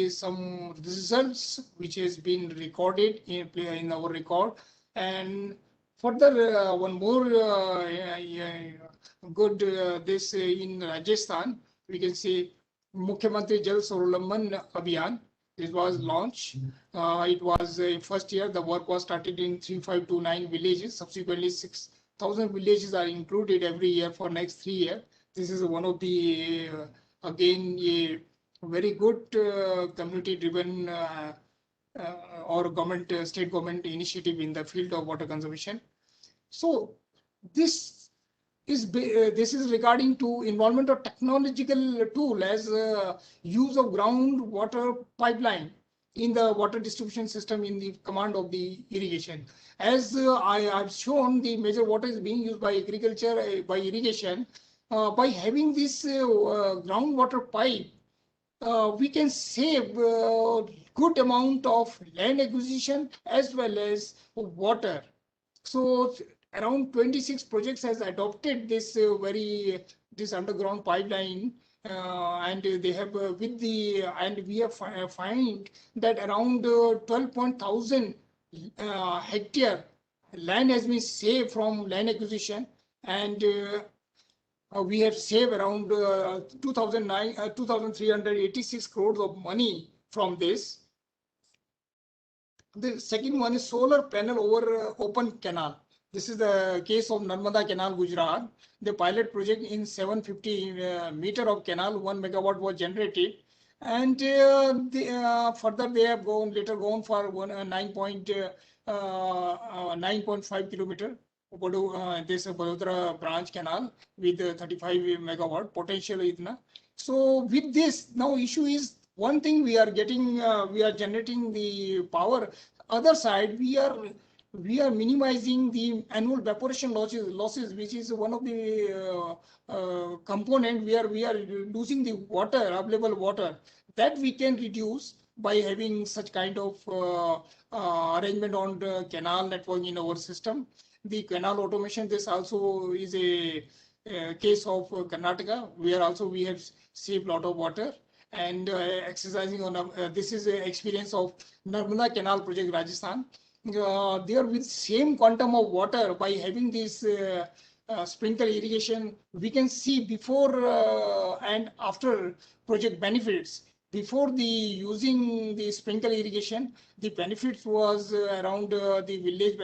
E: some results which has been recorded in our record. And further, one more good this in Rajasthan, we can say Mukhyamantri Jal Swarlamban Abhiyan. This was launched. It was first year. The work was started in 3529 villages. Subsequently, 6,000 villages are included every year for next 3 years. This is one of the again a very good community-driven or government, state government initiative in the field of water conservation. So this is regarding to involvement of technological tool as use of groundwater pipeline in the water distribution system in the command of the irrigation. As I have shown, the major water is being used by agriculture, by irrigation. By having this groundwater pipe, we can save good amount of land acquisition as well as water. So around 26 projects has adopted this this underground pipeline, and they have we have find that around 12,000 hectare land has been saved from land acquisition, and we have saved around 2,386 crores of money from this. The second one is solar panel over open canal. This is the case of Narmada Canal, Gujarat. The pilot project in 750 meter of canal, 1 megawatt was generated. And further they have later gone for 9.5 kilometer. This Vadodara branch canal with 35 megawatt potential. So with this, now issue is one thing we are getting, we are generating the power. Other side, we are minimizing the annual evaporation losses, which is one of the component where we are losing the water, available water, that we can reduce by having such kind of arrangement on the canal network in our system. The canal automation, this also is a case of Karnataka, where also we have saved a lot of water. And exercising on this is an experience of Narmada Canal project, Rajasthan. There with same quantum of water, by having this sprinkler irrigation, we can see before and after project benefits. Before the using the sprinkler irrigation, the benefits was around the village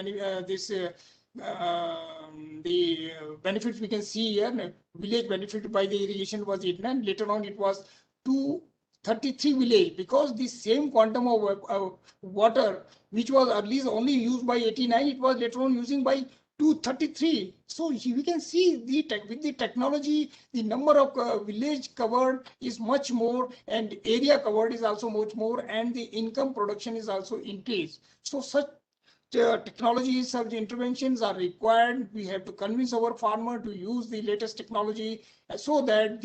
E: the benefits we can see here. Village benefit by the irrigation was 89. Later on, it was 233 village, because the same quantum of water which was earlier only used by 89, it was later on using by 233. So we can see with the technology, the number of village covered is much more, and area covered is also much more, and the income production is also increased. So such technologies, such interventions are required. We have to convince our farmer to use the latest technology so that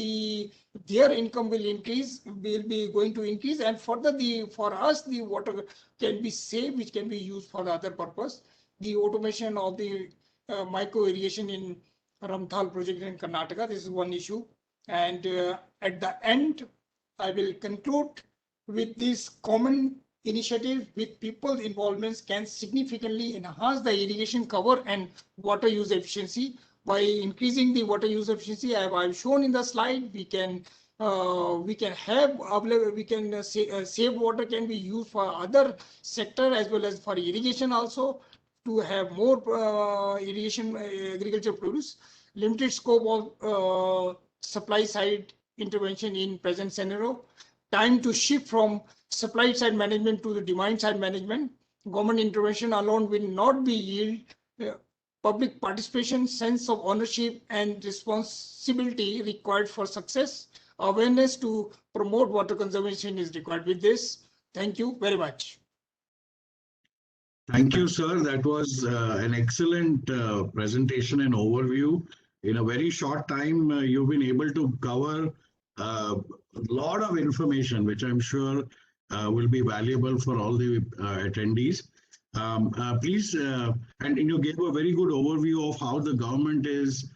E: their income will increase, will be going to increase, and further for us the water can be saved, which can be used for the other purpose. The automation of the micro irrigation in Ramthal project in Karnataka, this is one issue. And at the end, I will conclude with this common initiative with people's involvements can significantly enhance the irrigation cover and water use efficiency. By increasing the water use efficiency, I've shown in the slide, we can save water can be used for other sector as well as for irrigation also, to have more irrigation agriculture produce. Limited scope of supply side intervention in present scenario. Time to shift from supply side management to the demand side management. Government intervention alone will not be yield. Public participation, sense of ownership and responsibility required for success. Awareness to promote water conservation is required. With this, thank you very much.
C: Thank you, sir. That was an excellent presentation and overview. In a very short time, you've been able to cover a lot of information, which I'm sure will be valuable for all the attendees. Please, and you gave a very good overview of how the government is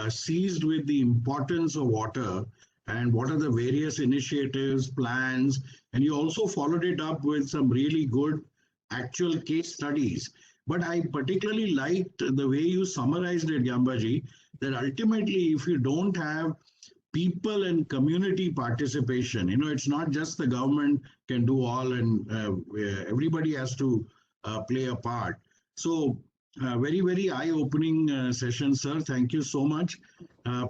C: seized with the importance of water and what are the various initiatives, plans, and you also followed it up with some really good actual case studies. But I particularly liked the way you summarized it, Gyambaji, that ultimately if you don't have people and community participation, it's not just the government can do all, and everybody has to play a part. So very, very eye-opening session, sir. Thank you so much.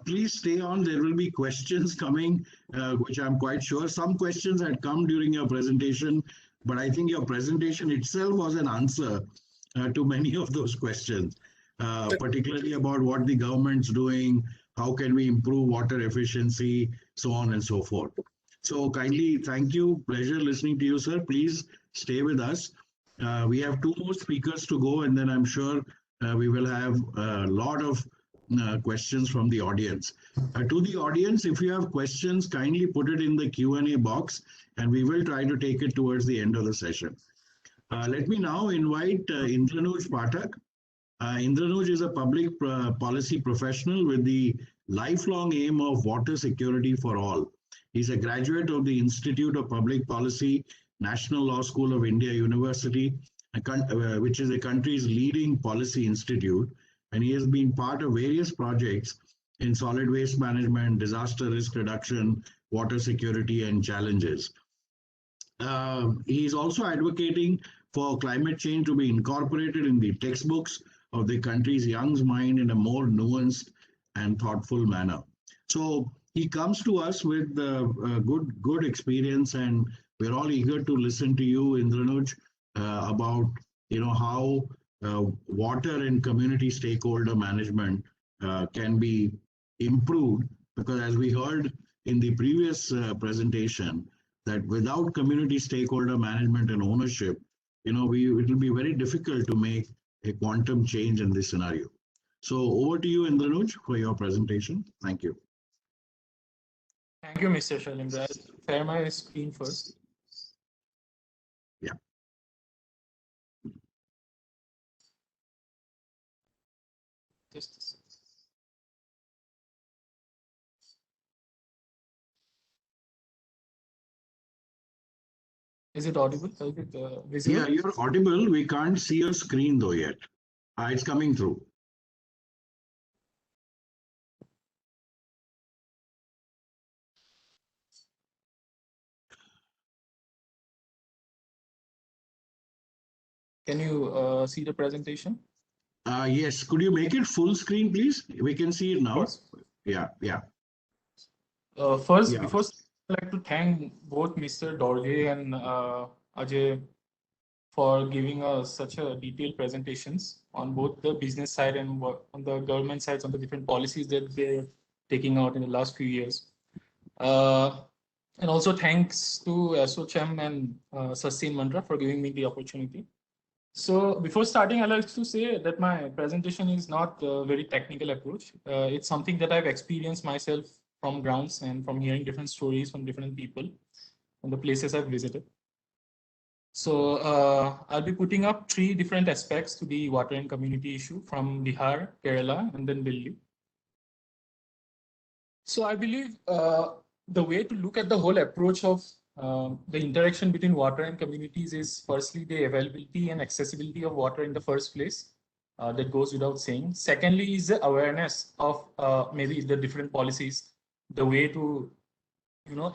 C: Please stay on. There will be questions coming, which I'm quite sure. Some questions had come during your presentation, but I think your presentation itself was an answer to many of those questions, particularly about what the government's doing, how can we improve water efficiency, so on and so forth. So kindly, thank you. Pleasure listening to you, sir. Please stay with us. We have two more speakers to go, and then I'm sure we will have a lot of questions from the audience. To the audience, if you have questions, kindly put it in the Q&A box, and we will try to take it towards the end of the session. Let me now invite Indranuj Pathak. Indranuj is a public policy professional with the lifelong aim of water security for all. He's a graduate of the Institute of Public Policy, National Law School of India University, which is the country's leading policy institute, and he has been part of various projects in solid waste management, disaster risk reduction, water security, and challenges. He's also advocating for climate change to be incorporated in the textbooks of the country's young mind in a more nuanced and thoughtful manner. So he comes to us with good experience, and we're all eager to listen to you, Indranuj, about how water and community stakeholder management can be improved. Because as we heard in the previous presentation, that without community stakeholder management and ownership, it will be very difficult to make a quantum change in this scenario. So over to you, Indranuj, for your presentation. Thank you.
F: Thank you, Mr. Shailendra. I'll share my screen first.
C: Yeah.
F: Just a second. Is it audible? Is it visible?
C: Yeah, you're audible. We can't see your screen though yet. It's coming through.
F: Can you see the presentation?
C: Yes. Could you make it full screen, please? We can see it
F: Of
C: now.
F: course.
C: Yeah.
F: First,
C: Yeah.
F: before I'd like to thank both Mr. Dorje and Ajay for giving us such a detailed presentations on both the business side and on the government sides on the different policies that they're taking out in the last few years. And also thanks to ASSOCHAM and Sustain Mantra for giving me the opportunity. So before starting, I'd like to say that my presentation is not a very technical approach. It's something that I've experienced myself from grounds and from hearing different stories from different people and the places I've visited. So I'll be putting up 3 different aspects to the water and community issue from Bihar, Kerala, and then Delhi. So I believe the way to look at the whole approach of the interaction between water and communities is firstly the availability and accessibility of water in the first place. That goes without saying. Secondly is the awareness of maybe the different policies, the way to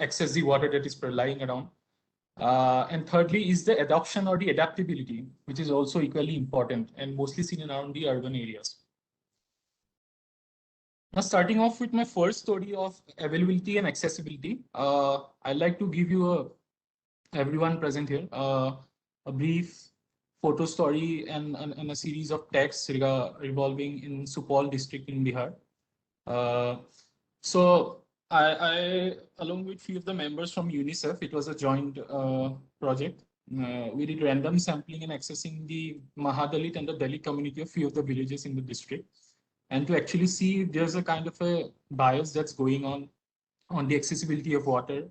F: access the water that is lying around. And thirdly is the adoption or the adaptability, which is also equally important and mostly seen around the urban areas. Now, starting off with my first story of availability and accessibility, I'd like to give you everyone present here a brief photo story and a series of texts revolving in Supaul district in Bihar. So I, along with few of the members from UNICEF, it was a joint project. We did random sampling and accessing the Mahadalit and the Dalit community of few of the villages in the district, and to actually see if there's a kind of a bias that's going on the accessibility of water,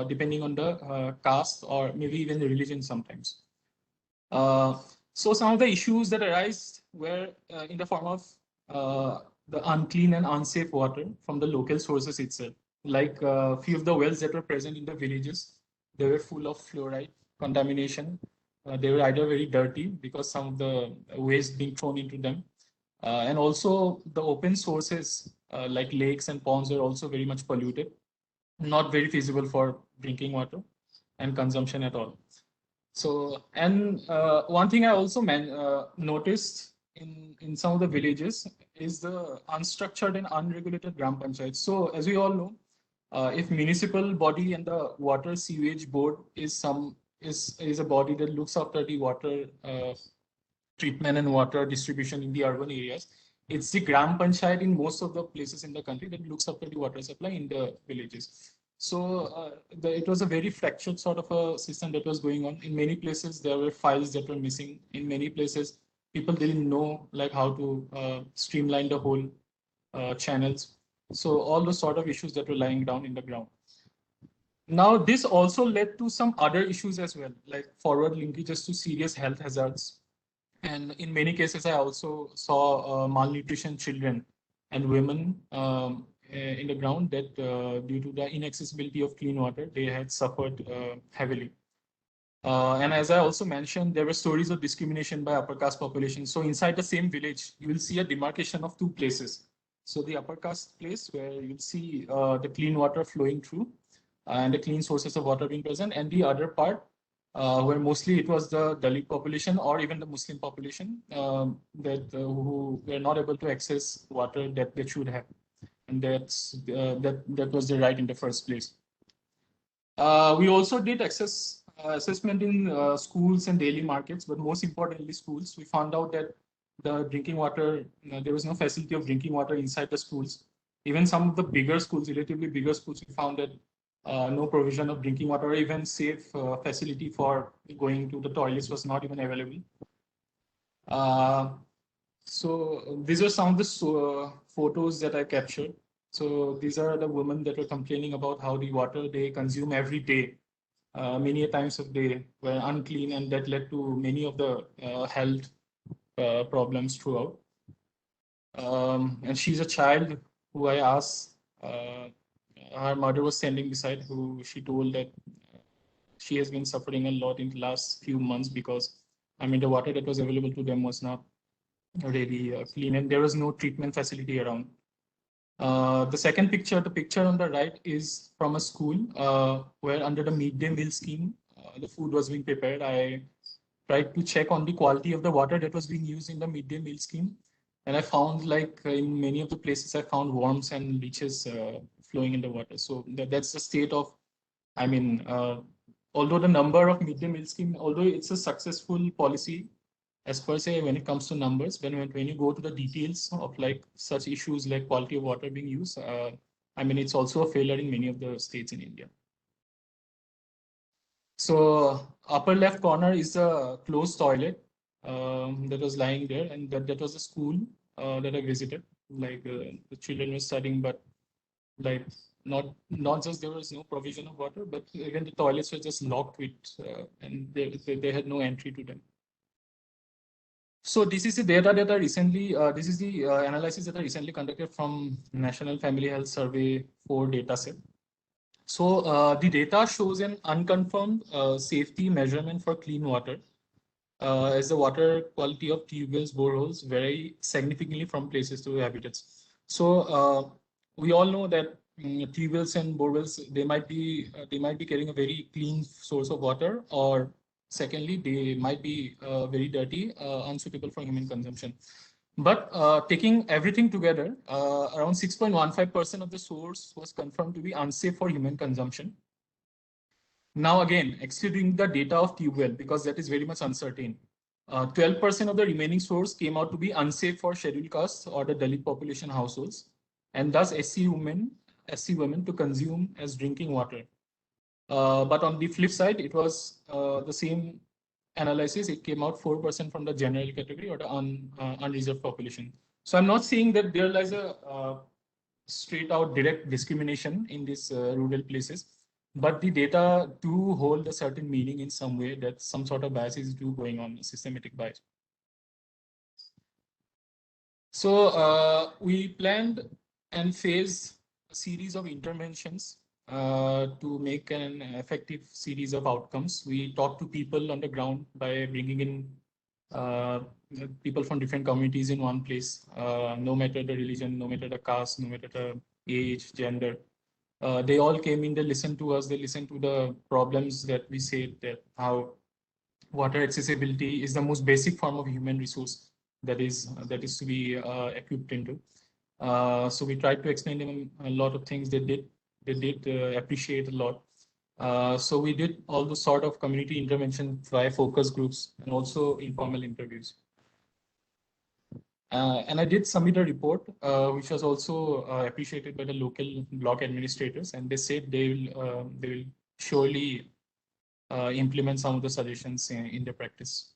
F: depending on the caste or maybe even the religion sometimes. So some of the issues that arise were in the form of the unclean and unsafe water from the local sources itself. Like a few of the wells that were present in the villages, they were full of fluoride contamination. They were either very dirty because some of the waste being thrown into them. And also the open sources like lakes and ponds are also very much polluted, not very feasible for drinking water and consumption at all. So, and one thing I also noticed in some of the villages is the unstructured and unregulated gram panchayat. So as we all know, if municipal body and the water sewage board is a body that looks after the water treatment and water distribution in the urban areas, it's the gram panchayat in most of the places in the country that looks after the water supply in the villages. So it was a very fractured sort of a system that was going on. In many places, there were files that were missing. In many places, people didn't know like how to streamline the whole channels. So all those sort of issues that were lying down in the ground. Now, this also led to some other issues as well, like forward linkages to serious health hazards. And in many cases, I also saw malnutrition children and women in the ground that due to the inaccessibility of clean water, they had suffered heavily. And as I also mentioned, there were stories of discrimination by upper caste population. So inside the same village, you will see a demarcation of 2 places. So the upper caste place where you'll see the clean water flowing through and the clean sources of water being present, and the other part where mostly it was the Dalit population or even the Muslim population who were not able to access water that they should have, and that was the right in the first place. We also did assessment in schools and daily markets, but most importantly schools. We found out that the drinking water, there was no facility of drinking water inside the schools. Even some of the bigger schools, relatively bigger schools, we found that no provision of drinking water or even safe facility for going to the toilets was not even available. So these are some of the photos that I captured. So these are the women that were complaining about how the water they consume every day, many times of day, were unclean, and that led to many of the health problems throughout. And she's a child who I asked, her mother was standing beside, who she told that she has been suffering a lot in the last few months because, I mean, the water that was available to them was not really clean, and there was no treatment facility around. The second picture, the picture on the right, is from a school where under the midday meal scheme, the food was being prepared. I tried to check on the quality of the water that was being used in the midday meal scheme. And I found, like in many of the places, I found worms and leeches flowing in the water. So that's the state of, I mean, although the number of midday meal scheme, although it's a successful policy, as per se, when it comes to numbers, when you go to the details of like such issues like quality of water being used, I mean, it's also a failure in many of the states in India. So upper left corner is a closed toilet that was lying there, and that was a school that I visited. Like the children were studying, but like not just there was no provision of water, but even the toilets were just locked with, and they had no entry to them. So this is the data that I recently, this is the analysis that I recently conducted from National Family Health Survey 4 dataset. So the data shows an unconfirmed safety measurement for clean water, as the water quality of tube wells, boreholes vary significantly from places to habitats. So we all know that tube wells and borewells, they might be getting a very clean source of water, or secondly, they might be very dirty, unsuitable for human consumption. But taking everything together, around 6.15% of the source was confirmed to be unsafe for human consumption. Now again, excluding the data of tube well, because that is very much uncertain, 12% of the remaining source came out to be unsafe for scheduled castes or the Dalit population households, and thus SC women to consume as drinking water. But on the flip side, it was the same analysis. It came out 4% from the general category or the unreserved population. So I'm not saying that there lies a straight out direct discrimination in these rural places, but the data do hold a certain meaning in some way, that some sort of biases do going on, systematic bias. So we planned and phased a series of interventions to make an effective series of outcomes. We talked to people on the ground by bringing in people from different communities in one place, no matter the religion, no matter the caste, no matter the age, gender. They all came in, they listened to us, they listened to the problems that we said, that how water accessibility is the most basic form of human resource that is to be equipped into. So we tried to explain them a lot of things. They did appreciate a lot. So we did all the sort of community intervention via focus groups and also informal interviews. And I did submit a report, which was also appreciated by the local block administrators, and they said they will surely implement some of the suggestions in their practice.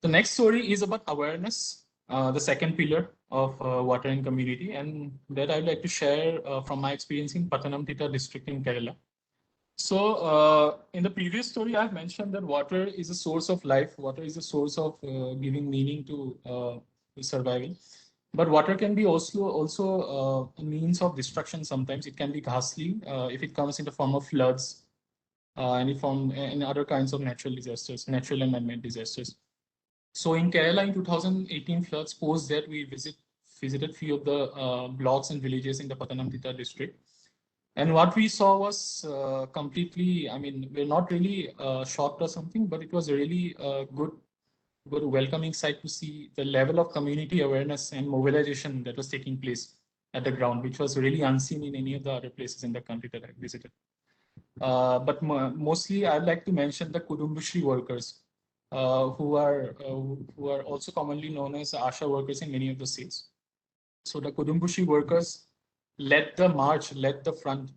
F: The next story is about awareness, the second pillar of water and community, and that I'd like to share from my experience in Pathanamthitta district in Kerala. So in the previous story, I've mentioned that water is a source of life. Water is a source of giving meaning to survival. But water can be also a means of destruction. Sometimes it can be ghastly if it comes in the form of floods and in other kinds of natural disasters, natural and man-made disasters. So in Kerala in 2018 floods, post that we visited few of the blocks and villages in the Pathanamthitta district. And what we saw was completely, I mean, we're not really shocked or something, but it was a really good welcoming sight to see the level of community awareness and mobilization that was taking place at the ground, which was really unseen in any of the other places in the country that I visited. But mostly I'd like to mention the Kudumbushri workers, who are also commonly known as ASHA workers in many of the states. So the Kudumbushri workers led the march, led the front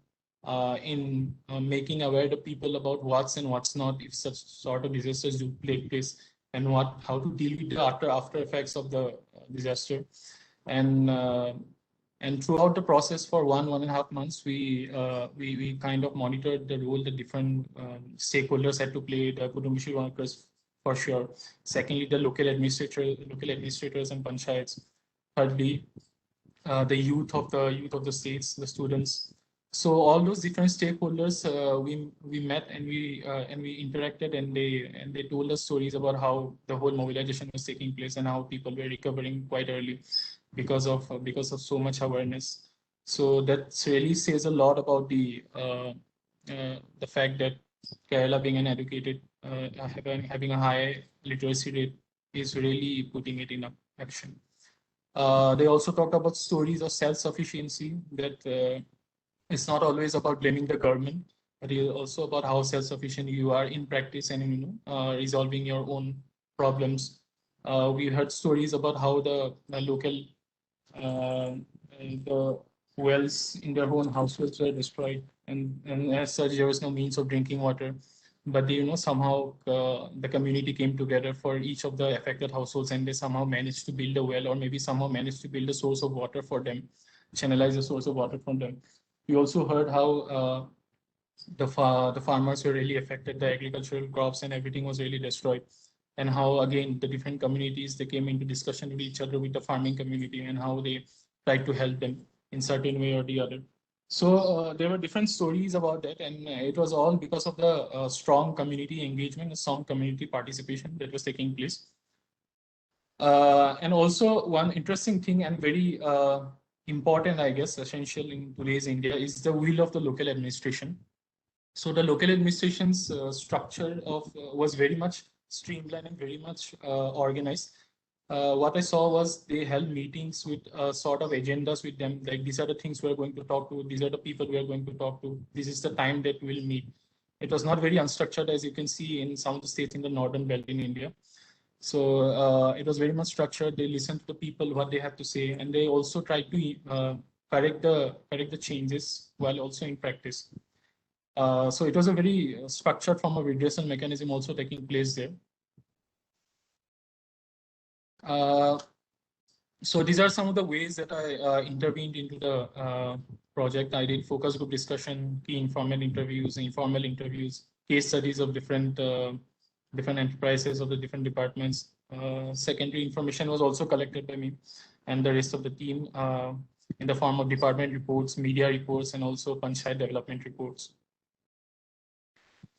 F: in making aware the people about what's and what's not if such sort of disasters do take place, and how to deal with the after effects of the disaster. And throughout the process for 1.5 months, we kind of monitored the role that different stakeholders had to play, the Kudumbushri workers for sure. Secondly, the local administrators and panchayats. Thirdly, the youth of the states, the students. So all those different stakeholders, we met and we interacted, and they told us stories about how the whole mobilization was taking place and how people were recovering quite early because of so much awareness. So that really says a lot about the fact that Kerala, being an educated, having a high literacy rate, is really putting it in action. They also talked about stories of self-sufficiency, that it's not always about blaming the government, but it's also about how self-sufficient you are in practice and resolving your own problems. We heard stories about how the local the wells in their own households were destroyed, and as such there was no means of drinking water. But they, somehow the community came together for each of the affected households, and they somehow managed to build a well, or maybe somehow managed to build a source of water for them, channelize a source of water from them. We also heard how the farmers were really affected, the agricultural crops and everything was really destroyed, and how again the different communities, they came into discussion with each other, with the farming community, and how they tried to help them in certain way or the other. So there were different stories about that, and it was all because of the strong community engagement, strong community participation that was taking place. And also one interesting thing and very important, I guess, essential in today's India, is the will of the local administration. So the local administration's structure was very much streamlined and very much organized. What I saw was they held meetings with sort of agendas with them, like these are the things we are going to talk to, these are the people we are going to talk to, this is the time that we'll meet. It was not very unstructured, as you can see in some of the states in the northern belt in India. So it was very much structured. They listened to the people, what they have to say, and they also tried to correct the changes while also in practice. So it was a very structured form of redressal mechanism also taking place there. So these are some of the ways that I intervened into the project. I did focus group discussion, key informal interviews, case studies of different enterprises of the different departments. Secondary information was also collected by me and the rest of the team in the form of department reports, media reports, and also panchayat development reports.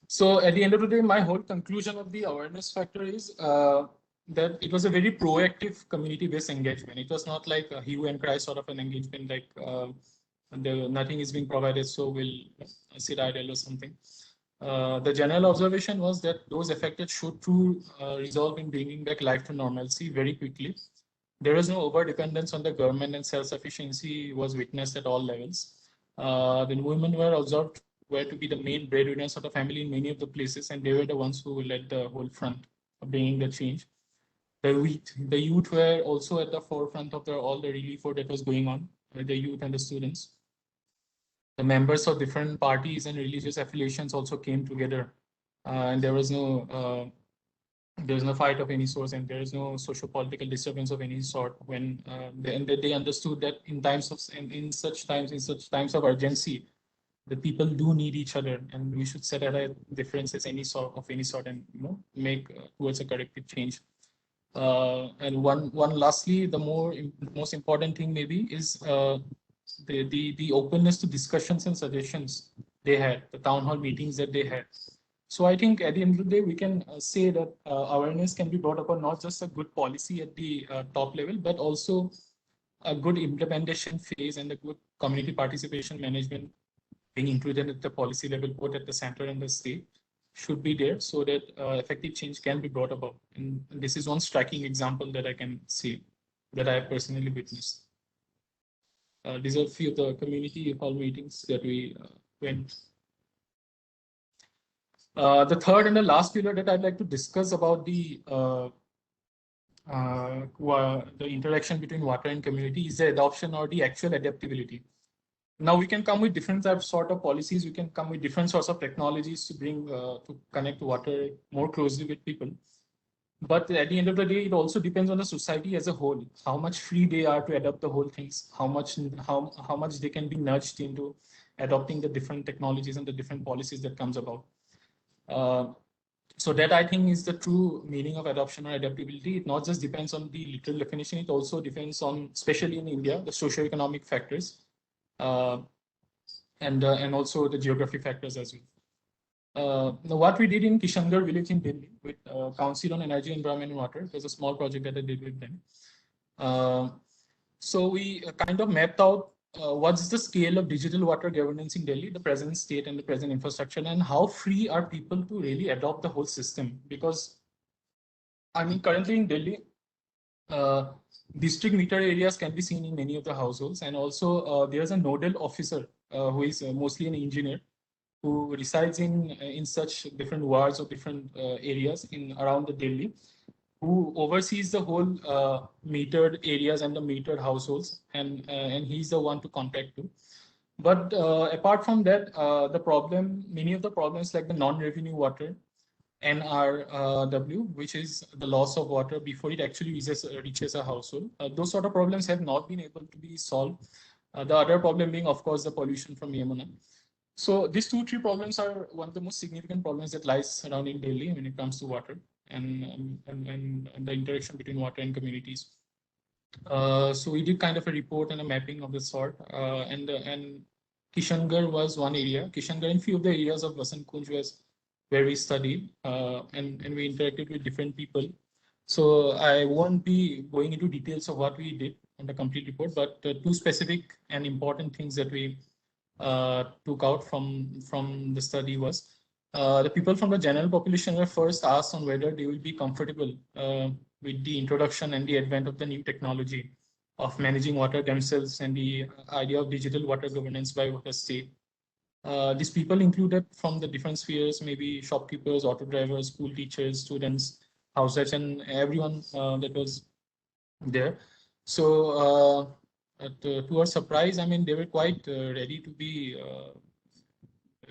F: So at the end of the day, my whole conclusion of the awareness factor is that it was a very proactive community-based engagement. It was not like a hue and cry sort of an engagement, like nothing is being provided, so we'll sit idle or something. The general observation was that those affected showed true resolve in bringing back life to normalcy very quickly. There was no over-dependence on the government, and self-sufficiency was witnessed at all levels. The women were observed were to be the main breadwinners of the family in many of the places, and they were the ones who led the whole front of bringing the change. The youth were also at the forefront of all the relief work that was going on, the youth and the students. The members of different parties and religious affiliations also came together, and there was no fight of any sort, and there is no socio-political disturbance of any sort. When they understood that in such times of urgency, the people do need each other, and we should set aside differences of any sort, and make towards a corrective change. And lastly, the most important thing maybe is the openness to discussions and suggestions they had, the town hall meetings that they had. So I think at the end of the day, we can say that awareness can be brought about not just a good policy at the top level, but also a good implementation phase and a good community participation management being included at the policy level, both at the center and the state, should be there so that effective change can be brought about. And this is one striking example that I can see that I have personally witnessed. These are a few of the community hall meetings that we went. The third and the last pillar that I'd like to discuss about the interaction between water and community is the adoption or the actual adaptability. Now we can come with different types sort of policies. We can come with different sorts of technologies to bring to connect water more closely with people. But at the end of the day, it also depends on the society as a whole, how much free they are to adopt the whole things, how much they can be nudged into adopting the different technologies and the different policies that comes about. So that I think is the true meaning of adoption or adaptability. It not just depends on the literal definition, it also depends on, especially in India, the socioeconomic factors and also the geography factors as well. Now what we did in Kishangarh village in Delhi with Council on Energy, Environment and Water, it was a small project that I did with them. So we kind of mapped out what's the scale of digital water governance in Delhi, the present state and the present infrastructure, and how free are people to really adopt the whole system. Because I mean, currently in Delhi, district meter areas can be seen in many of the households, and also there's a nodal officer who is mostly an engineer who resides in such different wards or different areas in around the Delhi, who oversees the whole metered areas and the metered households, and he's the one to contact to. But apart from that, many of the problems like the non-revenue water, NRW, which is the loss of water before it actually reaches a household, those sort of problems have not been able to be solved. The other problem being, of course, the pollution from Yamuna. So these 2-3 problems are one of the most significant problems that lies around in Delhi when it comes to water and the interaction between water and communities. So we did kind of a report and a mapping of the sort, and Kishangarh was one area. Kishangarh and few of the areas of Vasant Kunj was where we studied, and we interacted with different people. So I won't be going into details of what we did on the complete report, but 2 specific and important things that we took out from the study was the people from the general population were first asked on whether they will be comfortable with the introduction and the advent of the new technology of managing water themselves and the idea of digital water governance by water state. These people included from the different spheres, maybe shopkeepers, auto drivers, school teachers, students, households, and everyone that was there. So to our surprise, I mean, they were quite ready to be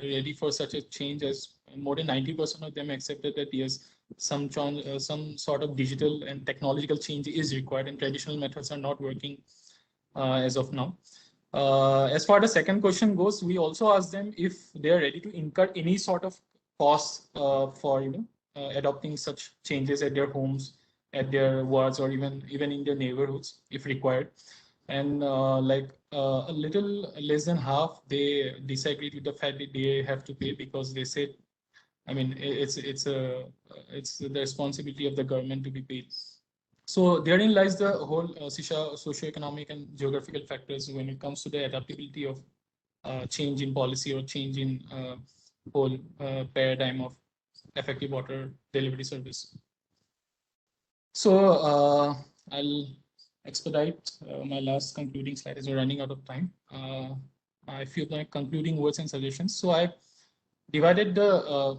F: ready for such a change, as more than 90% of them accepted that yes, some sort of digital and technological change is required and traditional methods are not working as of now. As far as the second question goes, we also asked them if they are ready to incur any sort of cost for adopting such changes at their homes, at their wards, or even in their neighborhoods if required. And a little less than half, they disagreed with the fact that they have to pay, because they said, I mean, it's the responsibility of the government to be paid. So therein lies the whole socioeconomic and geographical factors when it comes to the adaptability of change in policy or change in whole paradigm of effective water delivery service. So I'll expedite my last concluding slide as we're running out of time. I feel my concluding words and suggestions. So I've divided the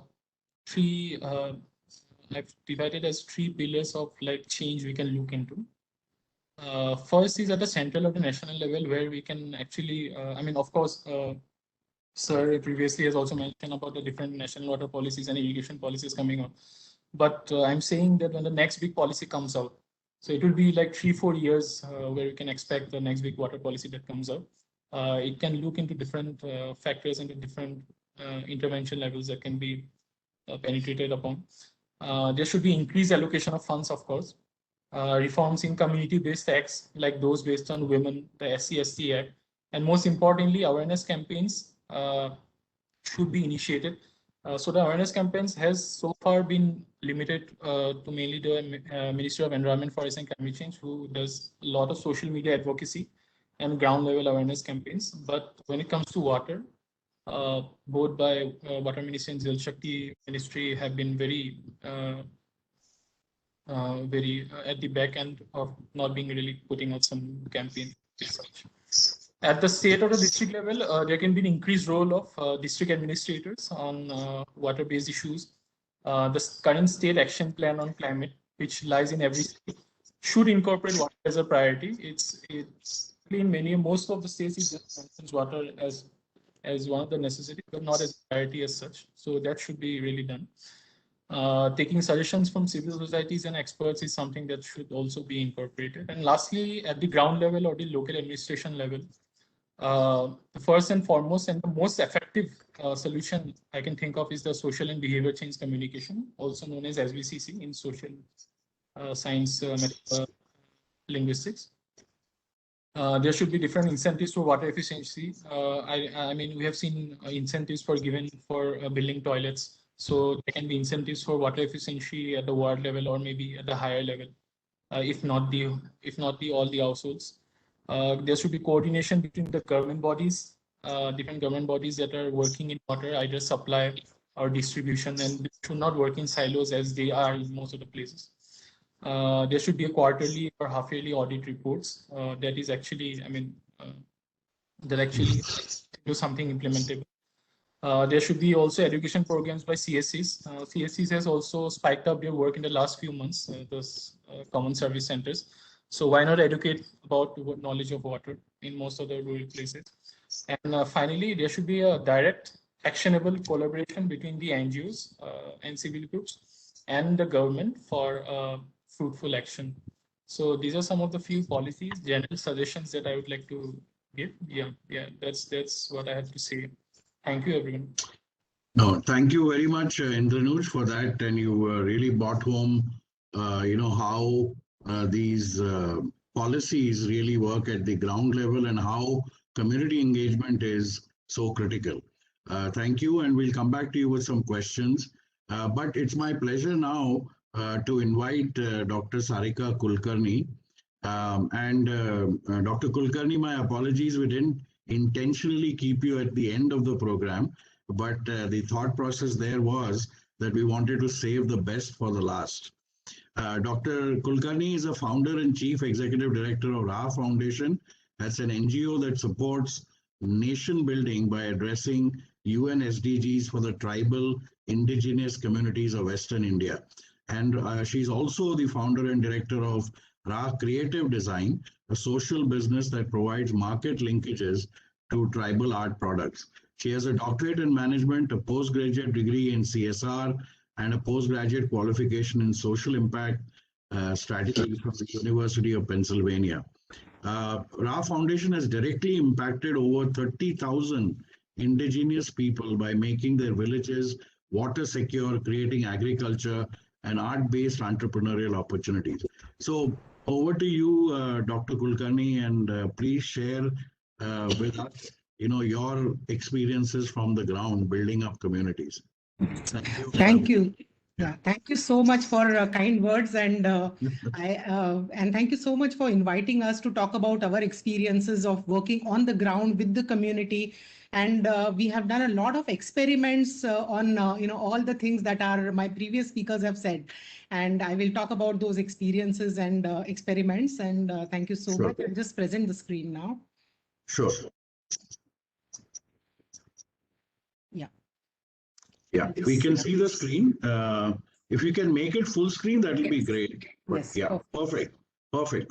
F: I've divided as 3 pillars of like change we can look into. First is at the central or the national level, where we can actually, I mean, of course, Sir previously has also mentioned about the different national water policies and irrigation policies coming out. But I'm saying that when the next big policy comes out, so it will be like 3-4 years where we can expect the next big water policy that comes out. It can look into different factors and different intervention levels that can be penetrated upon. There should be increased allocation of funds, of course. Reforms in community-based acts like those based on women, the SC/ST Act, and most importantly, awareness campaigns should be initiated So the awareness campaigns has so far been limited to mainly the Ministry of Environment, Forest and Climate Change, who does a lot of social media advocacy and ground level awareness campaigns. But when it comes to water, both by Water Ministry and Jal Shakti Ministry have been very at the back end of not being really putting out some campaign research. At the state or the district level, there can be an increased role of district administrators on water-based issues. The current state action plan on climate, which lies in every state, should incorporate water as a priority. It's in most of the states it just mentions water as one of the necessities, but not as a priority as such. So that should be really done. Taking suggestions from civil societies and experts is something that should also be incorporated. And lastly, at the ground level or the local administration level, the first and foremost and the most effective solution I can think of is the social and behavior change communication, also known as SBCC in social science linguistics. There should be different incentives for water efficiency. I mean, we have seen incentives given for building toilets. So there can be incentives for water efficiency at the ward level or maybe at the higher level, if not all the households. There should be coordination between the government bodies, different government bodies that are working in water, either supply or distribution, and they should not work in silos as they are in most of the places. There should be a quarterly or half-yearly audit reports that is actually, that actually do something implementable. There should be also education programs by CSCs. CSCs has also spiked up their work in the last few months, those common service centers. So why not educate about knowledge of water in most of the rural places? And finally, there should be a direct actionable collaboration between the NGOs and civil groups and the government for fruitful action. So these are some of the few policies, general suggestions that I would like to give. Yeah, that's what I have to say. Thank you, everyone.
C: No, thank you very much, Indranuj, for that. And you really brought home, how these policies really work at the ground level and how community engagement is so critical. Thank you, and we'll come back to you with some questions. But it's my pleasure now to invite Dr. Sarika Kulkarni. Dr. Kulkarni, my apologies, we didn't intentionally keep you at the end of the program, but the thought process there was that we wanted to save the best for the last. Dr. Kulkarni is a founder and chief executive director of Ra Foundation. That's an NGO that supports nation building by addressing UN SDGs for the tribal indigenous communities of Western India. And she's also the founder and director of Ra Creative Design, a social business that provides market linkages to tribal art products. She has a doctorate in management, a postgraduate degree in CSR, and a postgraduate qualification in social impact strategy from the University of Pennsylvania. Ra Foundation has directly impacted over 30,000 indigenous people by making their villages water secure, creating agriculture and art-based entrepreneurial opportunities. So over to you, Dr. Kulkarni, and please share with us, your experiences from the ground, building up communities. Thank you.
G: Thank you. Yeah, thank you so much for kind words, and and thank you so much for inviting us to talk about our experiences of working on the ground with the community. And we have done a lot of experiments on all the things that my previous speakers have said, and I will talk about those experiences and experiments. And thank you so much. I'll just present the screen now.
C: Sure. Yeah, we can see the screen. If you can make it full screen, that will be great.
G: Yes.
C: Yeah, perfect. Go ahead.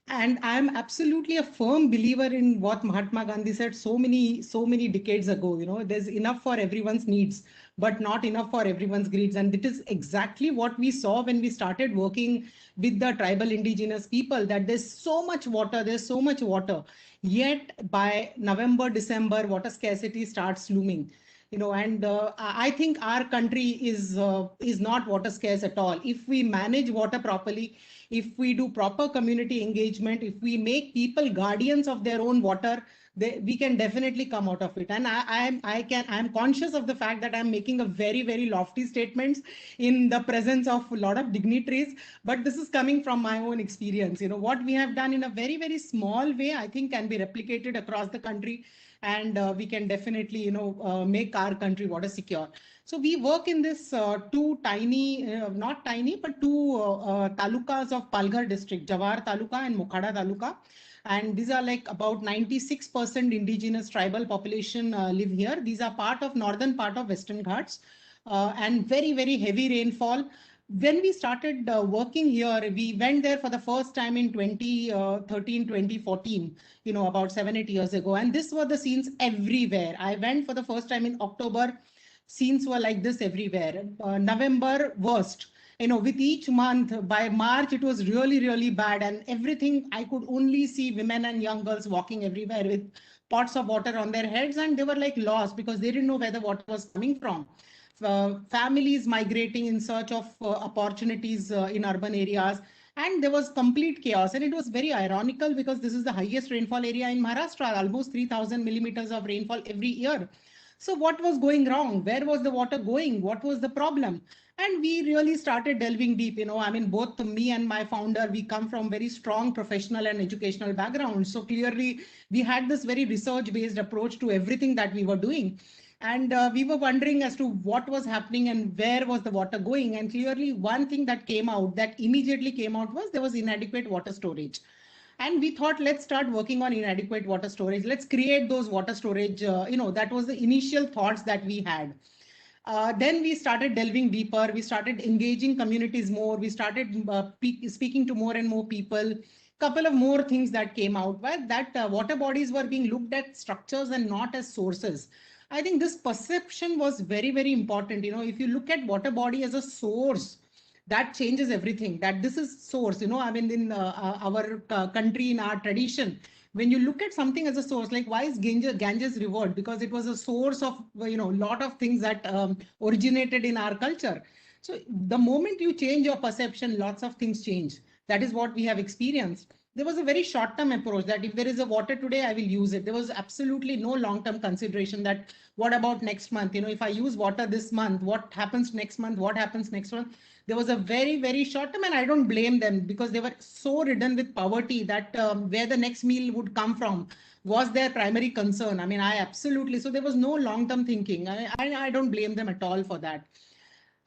G: And I'm absolutely a firm believer in what Mahatma Gandhi said so many decades ago. There's enough for everyone's needs, but not enough for everyone's greeds. And it is exactly what we saw when we started working with the tribal indigenous people, that there's so much water, yet by November, December, water scarcity starts looming. And I think our country is not water scarce at all. If we manage water properly, if we do proper community engagement, if we make people guardians of their own water, we can definitely come out of it. And I'm conscious of the fact that I'm making a very, very lofty statements in the presence of a lot of dignitaries, but this is coming from my own experience. What we have done in a very, very small way, I think can be replicated across the country, and we can definitely, make our country water secure. So we work in this two tiny, not tiny, but two talukas of Palghar district, Jawar Taluka and Mokhada Taluka. And these are like about 96% indigenous tribal population live here. These are part of northern part of Western Ghats, and very, very heavy rainfall. When we started working here, we went there for the first time in 2013, 2014, about 7-8 years ago. And this were the scenes everywhere. I went for the first time in October. Scenes were like this everywhere. November, worst. With each month, by March, it was really, really bad. And everything, I could only see women and young girls walking everywhere with pots of water on their heads. And they were like lost because they didn't know where the water was coming from. Families migrating in search of opportunities in urban areas. And there was complete chaos. And it was very ironical because this is the highest rainfall area in Maharashtra, almost 3,000 millimeters of rainfall every year. So what was going wrong? Where was the water going? What was the problem? And we really started delving deep. Both me and my founder, we come from very strong professional and educational backgrounds. So clearly, we had this very research-based approach to everything that we were doing. And we were wondering as to what was happening and where was the water going. And clearly, one thing that immediately came out was there was inadequate water storage. And we thought, let's start working on inadequate water storage. Let's create those water storage. That was the initial thoughts that we had. Then we started delving deeper. We started engaging communities more. We started speaking to more and more people. Couple of more things that came out were that water bodies were being looked at structures and not as sources. I think this perception was very, very important. If you look at water body as a source, that changes everything. That this is source. In our country, in our tradition, when you look at something as a source, like why is Ganges revered? Because it was a source of lot of things that originated in our culture. So the moment you change your perception, lots of things change. That is what we have experienced. There was a very short-term approach that if there is a water today, I will use it. There was absolutely no long-term consideration that what about next month? If I use water this month, what happens next month? What happens next month? There was a very, very short-term, and I don't blame them because they were so ridden with poverty that where the next meal would come from was their primary concern. I absolutely, so there was no long-term thinking. I don't blame them at all for that.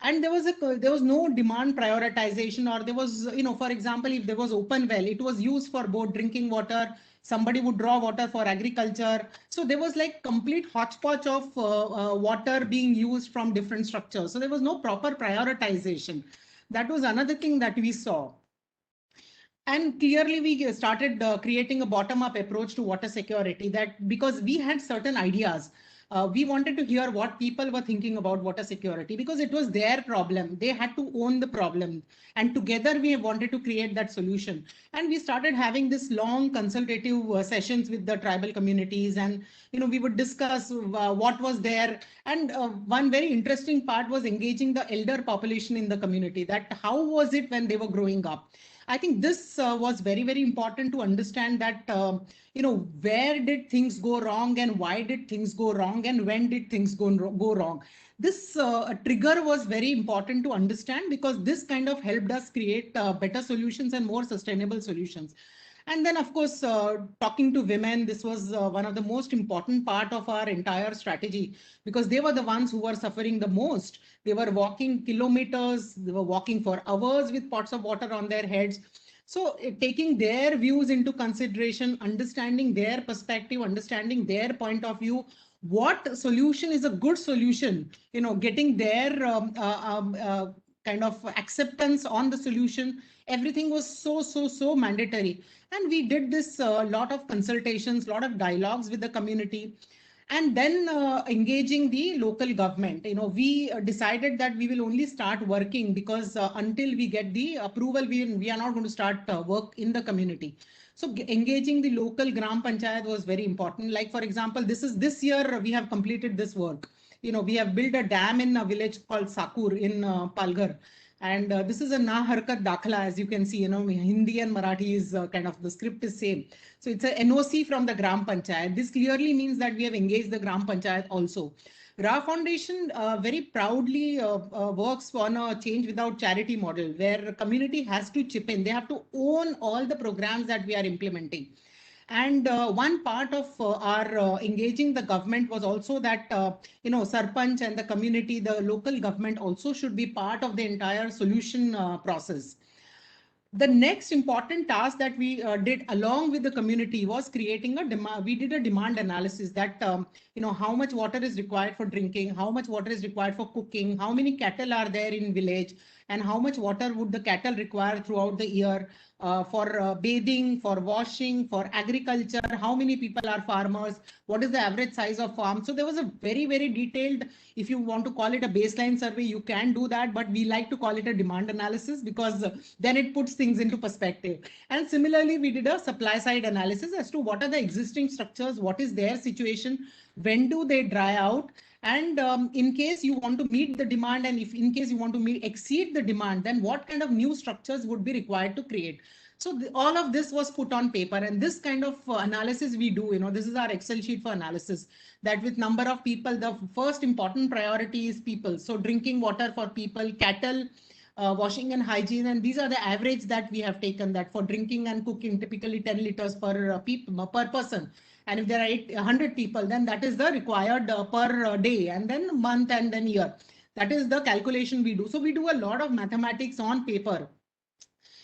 G: And there was no demand prioritization, or there was, for example, if there was open well, it was used for both drinking water. Somebody would draw water for agriculture. So there was like complete hodgepodge of water being used from different structures. So there was no proper prioritization. That was another thing that we saw. And clearly we started creating a bottom-up approach to water security, that because we had certain ideas. We wanted to hear what people were thinking about water security because it was their problem. They had to own the problem. And together we wanted to create that solution. And we started having this long consultative sessions with the tribal communities. And, we would discuss what was there. And one very interesting part was engaging the elder population in the community, that how was it when they were growing up? I think this was very, very important to understand that, where did things go wrong and why did things go wrong and when did things go wrong? This trigger was very important to understand because this kind of helped us create better solutions and more sustainable solutions. And then, of course, talking to women, this was one of the most important part of our entire strategy because they were the ones who were suffering the most. They were walking kilometers, they were walking for hours with pots of water on their heads. So taking their views into consideration, understanding their perspective, understanding their point of view, what solution is a good solution, getting their kind of acceptance on the solution. Everything was so mandatory. And we did this lot of consultations, lot of dialogues with the community. And then engaging the local government. We decided that we will only start working because until we get the approval, we are not going to start work in the community. So engaging the local Gram Panchayat was very important. Like, for example, this year we have completed this work. We have built a dam in a village called Sakur in Palghar. And this is a na harkat dakhla, as you can see, Hindi and Marathi is kind of, the script is same. So it's a NOC from the Gram Panchayat. This clearly means that we have engaged the Gram Panchayat also. Ra Foundation very proudly works on a change without charity model, where community has to chip in. They have to own all the programs that we are implementing. And one part of our engaging the government was also that, Sarpanch and the community, the local government also should be part of the entire solution process. The next important task that we did along with the community was creating a demand. We did a demand analysis that, how much water is required for drinking, how much water is required for cooking, how many cattle are there in village, and how much water would the cattle require throughout the year for bathing, for washing, for agriculture, how many people are farmers, what is the average size of farm. So there was a very, very detailed, if you want to call it a baseline survey, you can do that, but we like to call it a demand analysis because then it puts things into perspective. And similarly, we did a supply side analysis as to what are the existing structures, what is their situation, when do they dry out, and in case you want to meet the demand, and if in case you want to exceed the demand, then what kind of new structures would be required to create. So all of this was put on paper, and this kind of analysis we do, this is our Excel sheet for analysis, that with number of people, the first important priority is people. So drinking water for people, cattle, washing and hygiene, and these are the average that we have taken, that for drinking and cooking, typically 10 liters per person. And if there are 100 people, then that is the required per day, and then month, and then year. That is the calculation we do. So we do a lot of mathematics on paper.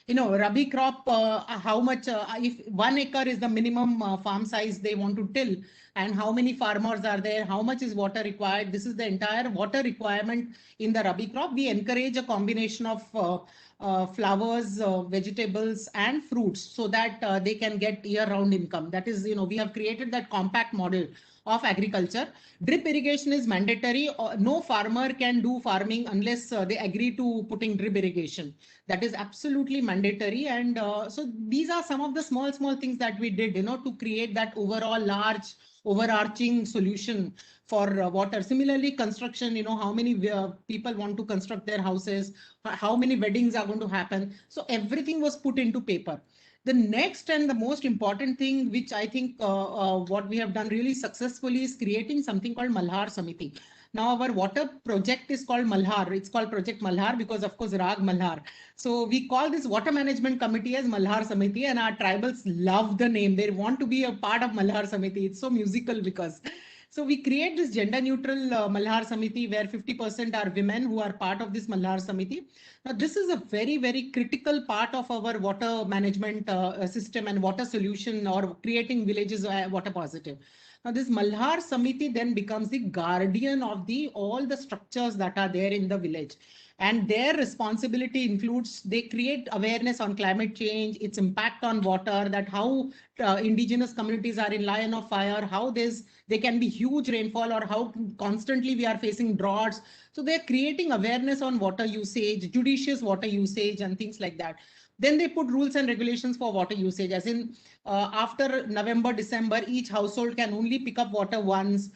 G: Rabi crop, how much, if 1 acre is the minimum farm size they want to till, and how many farmers are there, how much is water required. This is the entire water requirement in the Rabi crop. We encourage a combination of flowers, vegetables, and fruits so that they can get year-round income. That is, we have created that compact model of agriculture. Drip irrigation is mandatory. No farmer can do farming unless they agree to putting drip irrigation. That is absolutely mandatory. And so these are some of the small things that we did, to create that overall large overarching solution for water. Similarly, construction, how many people want to construct their houses, how many weddings are going to happen. So everything was put into paper. The next and the most important thing, which I think what we have done really successfully, is creating something called Malhar Samiti. Now our water project is called Malhar. It's called Project Malhar because, of course, Rag Malhar. So we call this water management committee as Malhar Samiti, and our tribals love the name. They want to be a part of Malhar Samiti. It's so musical because. So we create this gender neutral Malhar Samiti where 50% are women who are part of this Malhar Samiti. Now this is a very, very critical part of our water management system and water solution, or creating villages water positive. Now this Malhar Samiti then becomes the guardian of all the structures that are there in the village. And their responsibility includes, they create awareness on climate change, its impact on water, that how indigenous communities are in line of fire, how there can be huge rainfall, or how constantly we are facing droughts. So they're creating awareness on water usage, judicious water usage, and things like that. Then they put rules and regulations for water usage, as in after November, December, each household can only pick up water once.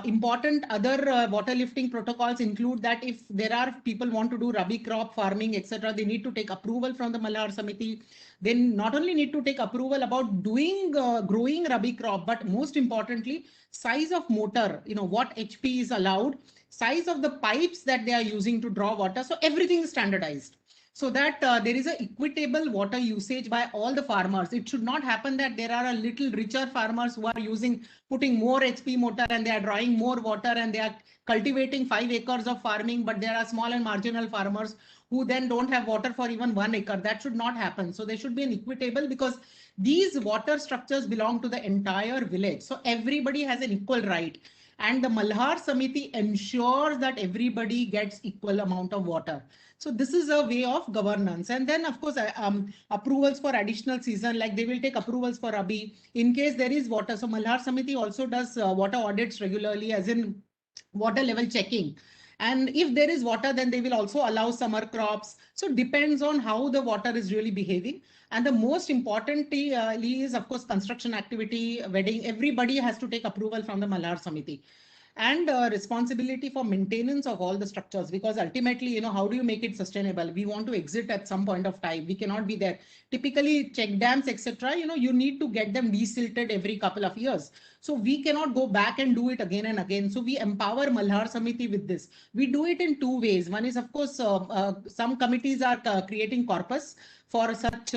G: Important other water lifting protocols include that if there are people want to do Rabi crop farming, etc., they need to take approval from the Malhar Samiti. They not only need to take approval about doing growing Rabi crop, but most importantly, size of motor, what HP is allowed, size of the pipes that they are using to draw water. So everything is standardized, so that there is an equitable water usage by all the farmers. It should not happen that there are a little richer farmers who are putting more HP motor and they are drawing more water and they are cultivating 5 acres of farming, but there are small and marginal farmers who then don't have water for even 1 acre. That should not happen. So there should be an equitable, because these water structures belong to the entire village. So everybody has an equal right. And the Malhar Samiti ensures that everybody gets equal amount of water. So this is a way of governance. And then, of course, approvals for additional season, like they will take approvals for Rabi in case there is water. So Malhar Samiti also does water audits regularly, as in water level checking. And if there is water, then they will also allow summer crops. So it depends on how the water is really behaving. And the most importantly is, of course, construction activity, wedding. Everybody has to take approval from the Malhar Samiti. and responsibility for maintenance of all the structures, because ultimately, you know, how do you make it sustainable? We want to exit at some point of time. We cannot be there. Typically check dams, etc., you know, you need to get them desilted every couple of years. So we cannot go back and do it again and again. So we empower Malhar Samiti with this. We do it in two ways. One is, of course, some committees are creating corpus for such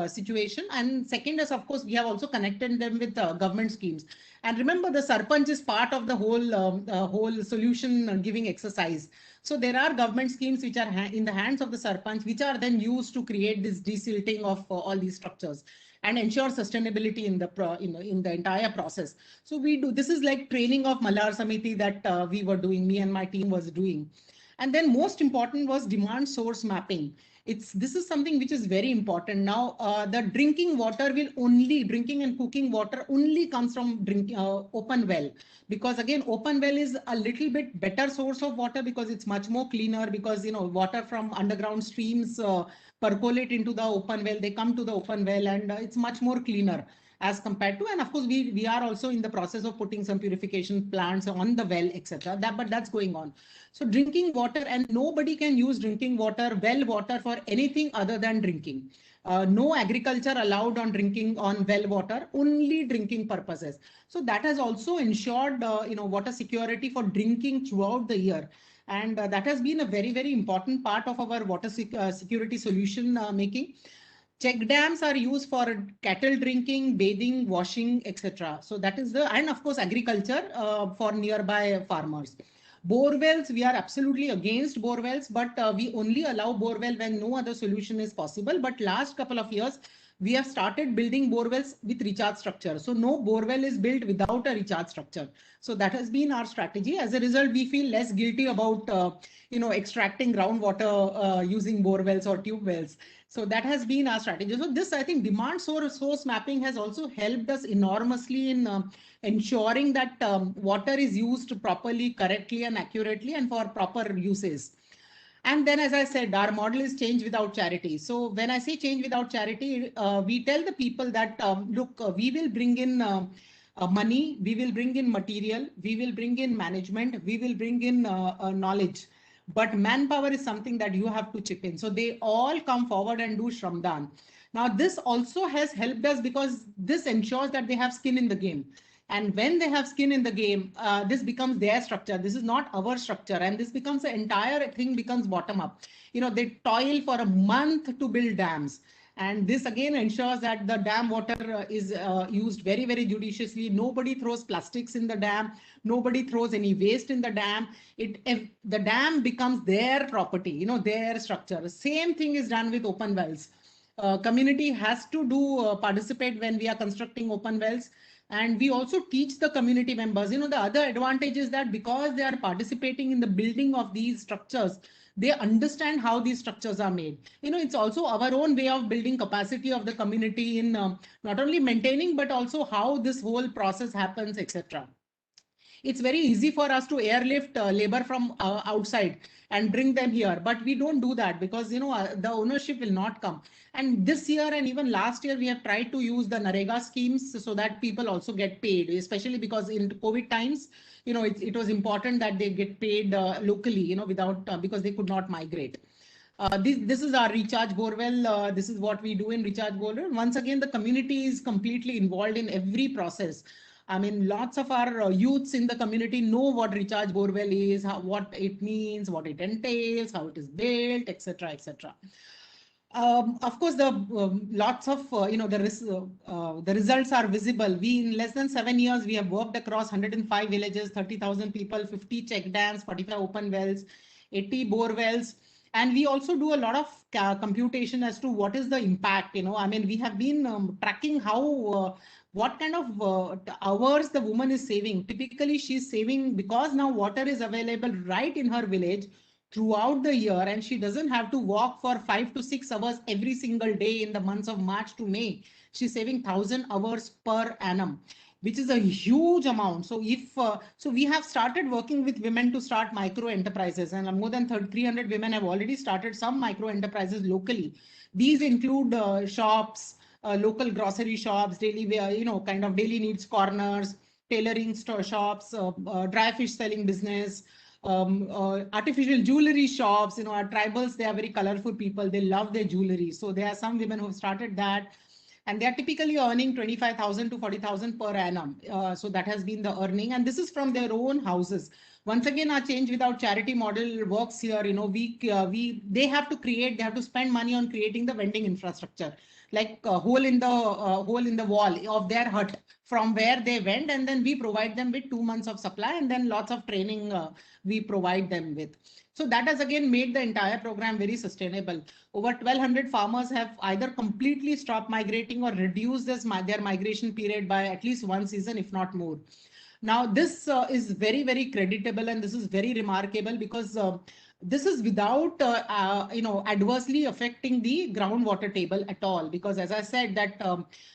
G: situation. And second is, of course, we have also connected them with government schemes. And remember, the Sarpanch is part of the whole solution giving exercise. So there are government schemes which are in the hands of the Sarpanch, which are then used to create this desilting of all these structures and ensure sustainability in the entire process. So we do, this is like training of Malhar Samiti that we were doing, me and my team was doing. And then most important was demand source mapping. This is something which is very important. Now, the drinking and cooking water only comes from open well, because again, open well is a little bit better source of water because it's much more cleaner, because, you know, water from underground streams percolate into the open well, they come to the open well, and it's much more cleaner as compared to, and of course, we are also in the process of putting some purification plants on the well, etc. But that's going on. So drinking water, and nobody can use drinking water, well water, for anything other than drinking. No agriculture allowed on drinking on well water, only drinking purposes. So that has also ensured, you know, water security for drinking throughout the year. And that has been a very, very important part of our water security solution making. Check dams are used for cattle drinking, bathing, washing, etc. So that is and of course, agriculture for nearby farmers. Bore wells, we are absolutely against bore wells, but we only allow bore well when no other solution is possible. But last couple of years, we have started building bore wells with recharge structure. So no bore well is built without a recharge structure. So that has been our strategy. As a result, we feel less guilty about you know, extracting groundwater using bore wells or tube wells. So that has been our strategy. So this, I think, demand source mapping has also helped us enormously in ensuring that water is used properly, correctly, and accurately, and for proper uses. And then, as I said, our model is change without charity. So when I say change without charity, we tell the people that, look, we will bring in money, we will bring in material, we will bring in management, we will bring in knowledge. But manpower is something that you have to chip in. So they all come forward and do Shramdan. Now, this also has helped us because this ensures that they have skin in the game. And when they have skin in the game, this becomes their structure. This is not our structure. And this becomes the entire thing becomes bottom up. You know, they toil for a month to build dams. And this again ensures that the dam water is used very, very judiciously. Nobody throws plastics in the dam. Nobody throws any waste in the dam. If the dam becomes their property, you know, their structure. Same thing is done with open wells. Community has to participate when we are constructing open wells. And we also teach the community members, you know, the other advantage is that because they are participating in the building of these structures, they understand how these structures are made. You know, it's also our own way of building capacity of the community in not only maintaining, but also how this whole process happens, etc. It's very easy for us to airlift labor from outside and bring them here, but we don't do that because, you know, the ownership will not come. And this year and even last year, we have tried to use the NREGA schemes so that people also get paid, especially because in COVID times, you know, it was important that they get paid locally, you know, without because they could not migrate. This is our recharge borewell. This is what we do in recharge borewell. Once again, the community is completely involved in every process. I mean, lots of our youths in the community know what recharge borewell is, what it means, what it entails, how it is built, etc., etc. Of course, the lots of you know, the results are visible. We in less than 7 years we have worked across 105 villages, 30,000 people, 50 check dams, 45 open wells, 80 bore wells. And we also do a lot of computation as to what is the impact. You know, I mean, we have been tracking how what kind of hours the woman is saving. Typically, she's saving because now water is available right in her village throughout the year, and she doesn't have to walk for 5 to 6 hours every single day in the months of March to May. She's saving 1,000 hours per annum, which is a huge amount. So if so we have started working with women to start micro enterprises, and more than 300 women have already started some micro enterprises locally. These include shops, local grocery shops, daily, you know, kind of daily needs corners, tailoring store shops, dry fish selling business, artificial jewelry shops. Our tribals, they are very colorful people. They love their jewelry. So there are some women who have started that. And they are typically earning 25,000 to 40,000 per annum. So that has been the earning. And this is from their own houses. Once again, our change without charity model works here. They have to spend money on creating the vending infrastructure, like a hole in the wall of their hut from where they vend. And then we provide them with 2 months of supply, and then lots of training we provide them with. So that has again made the entire program very sustainable. Over 1,200 farmers have either completely stopped migrating or reduced their migration period by at least one season, if not more. Now, this is very, very creditable, and this is very remarkable because this is without, adversely affecting the groundwater table at all. Because as I said, that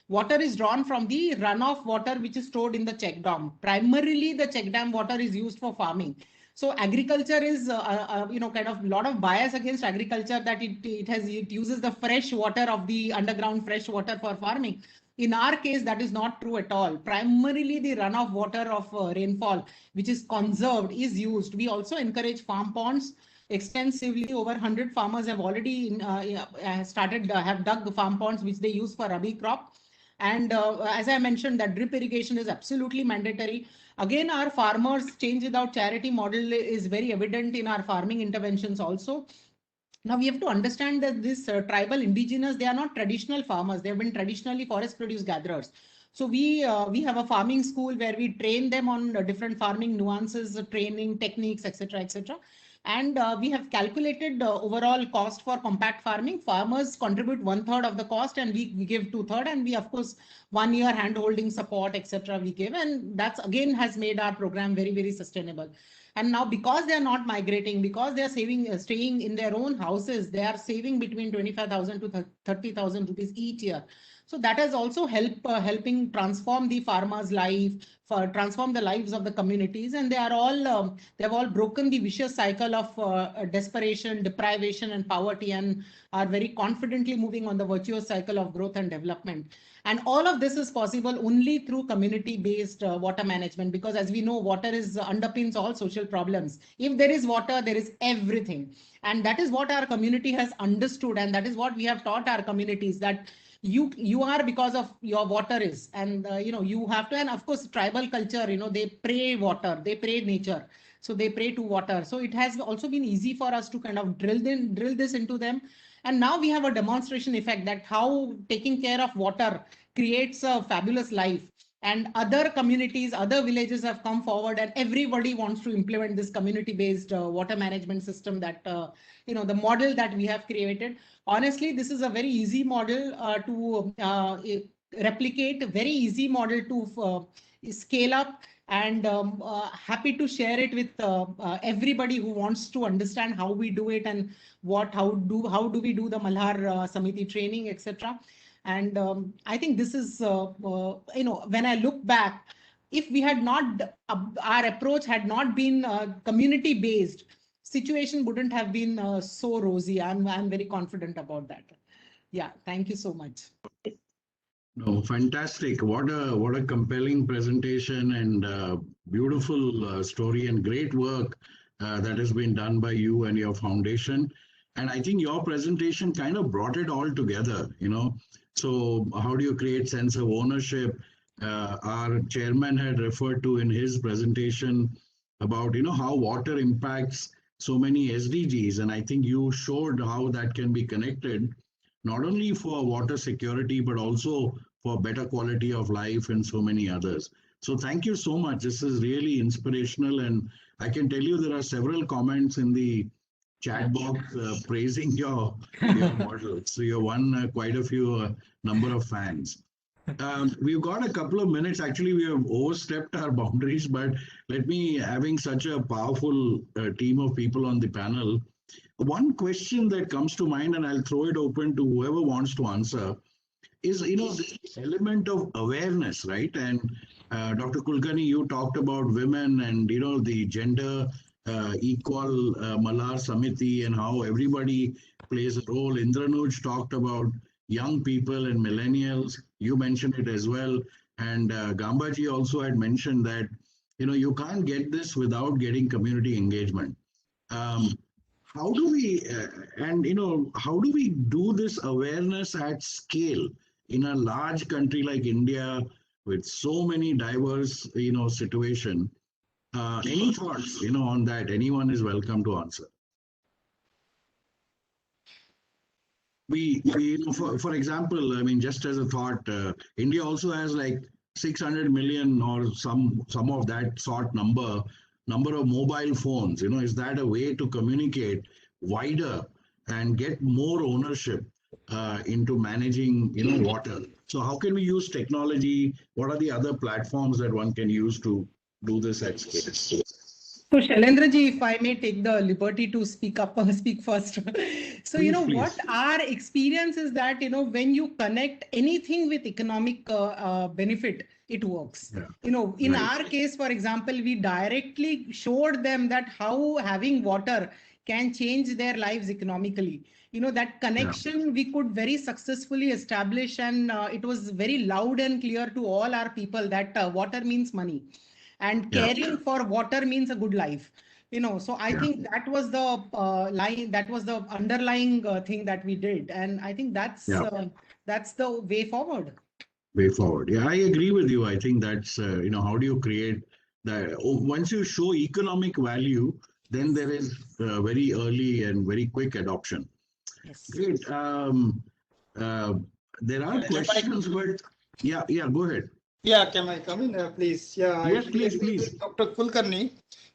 G: water is drawn from the runoff water, which is stored in the check dam. Primarily, the check dam water is used for farming. So agriculture is, kind of lot of bias against agriculture, that it uses the fresh water of the underground fresh water for farming. In our case, that is not true at all. Primarily, the runoff water of rainfall, which is conserved, is used. We also encourage farm ponds extensively. Over 100 farmers have already have dug farm ponds, which they use for Rabi crop. And as I mentioned, that drip irrigation is absolutely mandatory. Again, our farmers change without charity model is very evident in our farming interventions also. Now we have to understand that this tribal indigenous, they are not traditional farmers. They have been traditionally forest produce gatherers. So we have a farming school where we train them on different farming nuances, training techniques, etc., etc. And we have calculated the overall cost for compact farming. Farmers contribute 1/3 of the cost, and we give 2/3. And we, of course, 1 year hand-holding support, etc. we give. And that's again has made our program very, very sustainable. And now, because they are not migrating, because they are staying in their own houses, they are saving between 25,000 to 30,000 rupees each year. So that has also helping transform the farmers' life, transform the lives of the communities, and they have all broken the vicious cycle of desperation, deprivation, and poverty, and are very confidently moving on the virtuous cycle of growth and development. And all of this is possible only through community-based water management, because as we know, water underpins all social problems. If there is water, there is everything. And that is what our community has understood. And that is what we have taught our communities, that you are because of your water is. And, you have to, and of course, tribal culture, they pray water, they pray nature. So they pray to water. So it has also been easy for us to kind of drill this into them. And now we have a demonstration effect that how taking care of water creates a fabulous life. And other communities, other villages have come forward, and everybody wants to implement this community-based water management system that, the model that we have created. Honestly, this is a very easy model to replicate, a very easy model to scale up, and happy to share it with everybody who wants to understand how we do it and how do we do the Malhar Samiti training, etc. And I think this is, when I look back, if we had not, our approach had not been community-based, situation wouldn't have been so rosy. I'm very confident about that. Yeah, thank you so much.
C: No, fantastic. What a compelling presentation, and beautiful story, and great work that has been done by you and your foundation. And I think your presentation kind of brought it all together, So how do you create sense of ownership? Our chairman had referred to in his presentation about, how water impacts so many SDGs. And I think you showed how that can be connected, not only for water security, but also for better quality of life and so many others. So thank you so much. This is really inspirational. And I can tell you there are several comments in the chat box praising your model. So you won quite a few number of fans. We've got a couple of minutes. Actually, we have overstepped our boundaries, but let me, having such a powerful team of people on the panel, one question that comes to mind, and I'll throw it open to whoever wants to answer, is, the element of awareness, right? And Dr. Kulkarni, you talked about women and, the gender equal Malhar Samiti and how everybody plays a role. Indranuj talked about young people and millennials. You mentioned it as well. And Gambaji also had mentioned that, you can't get this without getting community engagement. How do we, how do we do this awareness at scale in a large country like India with so many diverse, situation? Any thoughts, on that? Anyone is welcome to answer. For example, I mean, just as a thought, India also has like 600 million or some of that sort number of mobile phones. Is that a way to communicate wider and get more ownership into managing, water? So how can we use technology? What are the other platforms that one can use to do this at scale?
G: So Shailendra ji, if I may take the liberty to speak first. So,
C: Please,
G: what
C: please.
G: our experience is that, when you connect anything with economic benefit, it works.
C: Yeah.
G: In
C: Right.
G: our case, for example, we directly showed them that how having water can change their lives economically. That connection we could very successfully establish, and it was very loud and clear to all our people that water means money. And
C: Yeah.
G: caring for water means a good life. So I
C: Yeah.
G: think that was the line, that was the underlying thing that we did. And I think that's the way forward.
C: Way forward. Yeah, I agree with you. I think that's, how do you create that? Once you show economic value, then there is very early and very quick adoption.
G: Yes.
C: Great. There are questions, but yeah, go ahead.
E: Yeah, can I come in, please? Yeah,
C: Yes,
E: I
C: please,
E: agree
C: please.
E: with Dr. Kulkarni.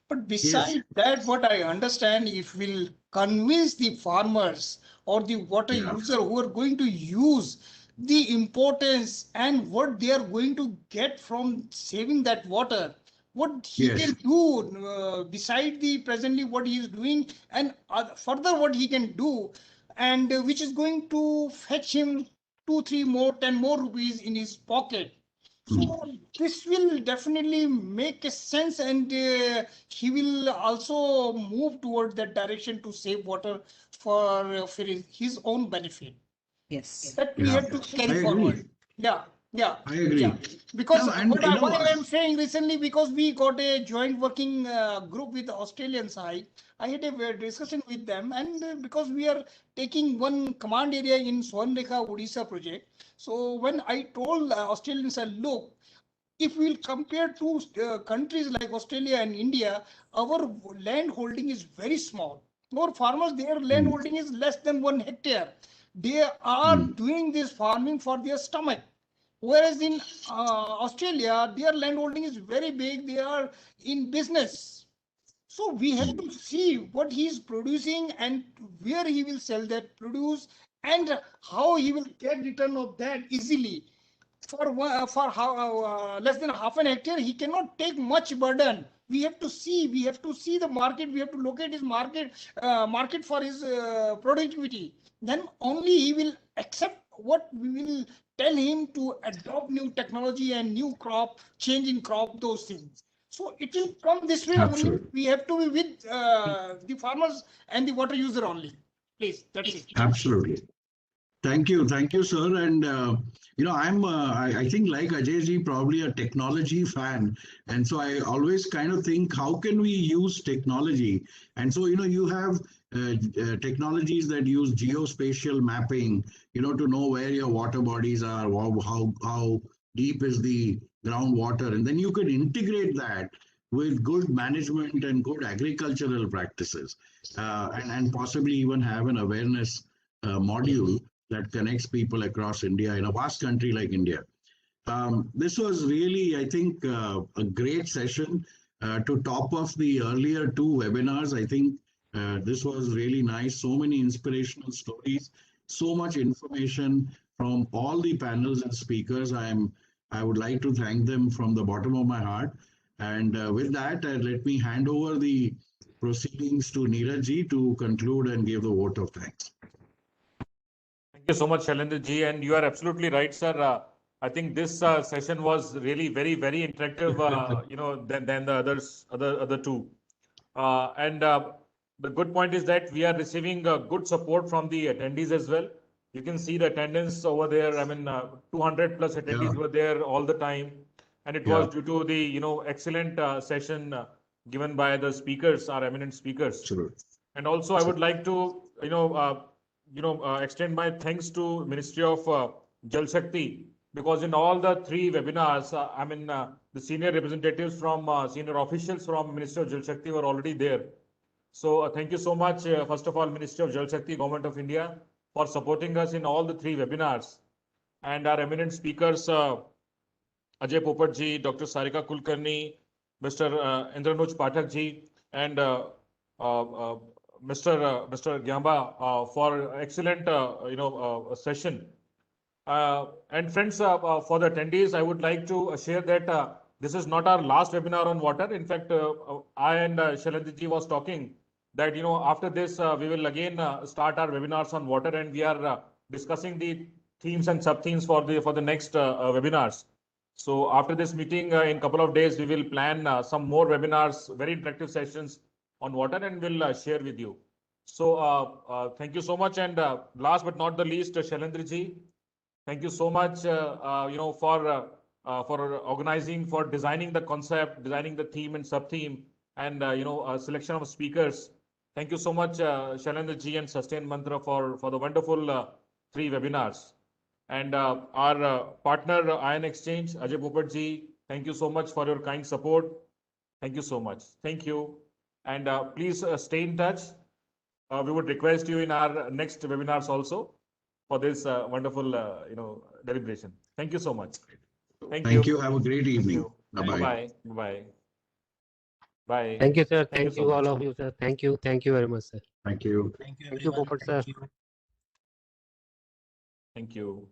E: But besides that, what I understand, if we'll convince the farmers or the water
C: Yeah.
E: user who are going to use the importance and what they are going to get from saving that water, what he
C: Yes.
E: can do beside the presently what he is doing, and further what he can do, and which is going to fetch him 2, 3 more, 10 more rupees in his pocket. So this will definitely make a sense, and he will also move toward that direction to save water for his own benefit.
G: Yes.
E: That we
C: Yeah.
E: have to carry
C: I agree.
E: forward. Yeah.
C: I agree.
E: Yeah. Because
C: No, and
E: why I'm saying recently, because we got a joint working group with the Australian side. I had a discussion with them, and because we are taking one command area in Swarnrekha Odisha project. So when I told Australians, look, if we'll compare two countries like Australia and India, our land holding is very small. Our farmers, their land holding is less than 1 hectare. They are doing this farming for their stomach. Whereas in Australia, their land holding is very big. They are in business. So we have to see what he is producing and where he will sell that produce and how he will get return of that easily. For less than half an hectare, he cannot take much burden. We have to see the market. We have to locate his market for his productivity. Then only he will accept what we will tell him to adopt new technology and new crop, change in crop, those things. So it will come this way.
C: Absolutely.
E: Only we have to be with the farmers and the water user only. Please, that's it.
C: Absolutely. Thank you, sir. And I think like Ajay ji, probably a technology fan, and so I always kind of think, how can we use technology? And so you have technologies that use geospatial mapping, to know where your water bodies are, how deep is the groundwater, and then you could integrate that with good management and good agricultural practices, and possibly even have an awareness module that connects people across India in a vast country like India. This was really, I think, a great session to top off the earlier 2 webinars. I think this was really nice. So many inspirational stories, so much information from all the panels and speakers. I would like to thank them from the bottom of my heart. And with that, let me hand over the proceedings to Neeraj ji to conclude and give the vote of thanks.
B: Thank you so much, Shailendra ji, and you are absolutely right, sir. I think this session was really very, very interactive, than the other 2. The good point is that we are receiving good support from the attendees as well. You can see the attendance over there. I mean, 200 plus attendees
C: Yeah.
B: were there all the time. And it
C: Yeah.
B: was due to the, excellent session given by the speakers, our eminent speakers.
C: Sure.
B: And also I would like to, extend my thanks to Ministry of Jal Shakti, because in all the three webinars, the senior representatives from, senior officials from Ministry of Jal Shakti were already there. So thank you so much, first of all, Ministry of Jal Shakti, Government of India, for supporting us in all the three webinars. And our eminent speakers, Ajay Popat ji, Dr. Sarika Kulkarni, Mr. Indranuj Pathak ji, and Mr. Gyamba for excellent, session. And friends, for the attendees, I would like to share that this is not our last webinar on water. In fact, I and Shailendra ji was talking that, after this, we will again start our webinars on water, and we are discussing the themes and sub-themes for the next webinars. So after this meeting, in a couple of days, we will plan some more webinars, very interactive sessions on water, and we'll share with you. So thank you so much. And last but not the least, Shailendra ji, thank you so much, for organizing, for designing the concept, designing the theme and sub-theme, and, selection of speakers. Thank you so much, Shailendra ji and Sustain Mantra for the wonderful 3 webinars. And our partner, Ion Exchange, Ajay Popat ji, thank you so much for your kind support. Thank you so much. Thank you. And please stay in touch. We would request you in our next webinars also for this wonderful, deliberation. Thank you so much. Thank you.
C: Have a great evening. Bye-bye.
B: Bye. Bye. Bye.
H: Thank you, sir.
B: you
H: Thank
B: so
H: you, all
B: much.
H: of you, sir. Thank you. Thank you very much, sir.
C: Thank you.
A: Thank you,
H: Thank you,
A: everyone.
H: Popat sir.
A: Thank you.
B: Thank you.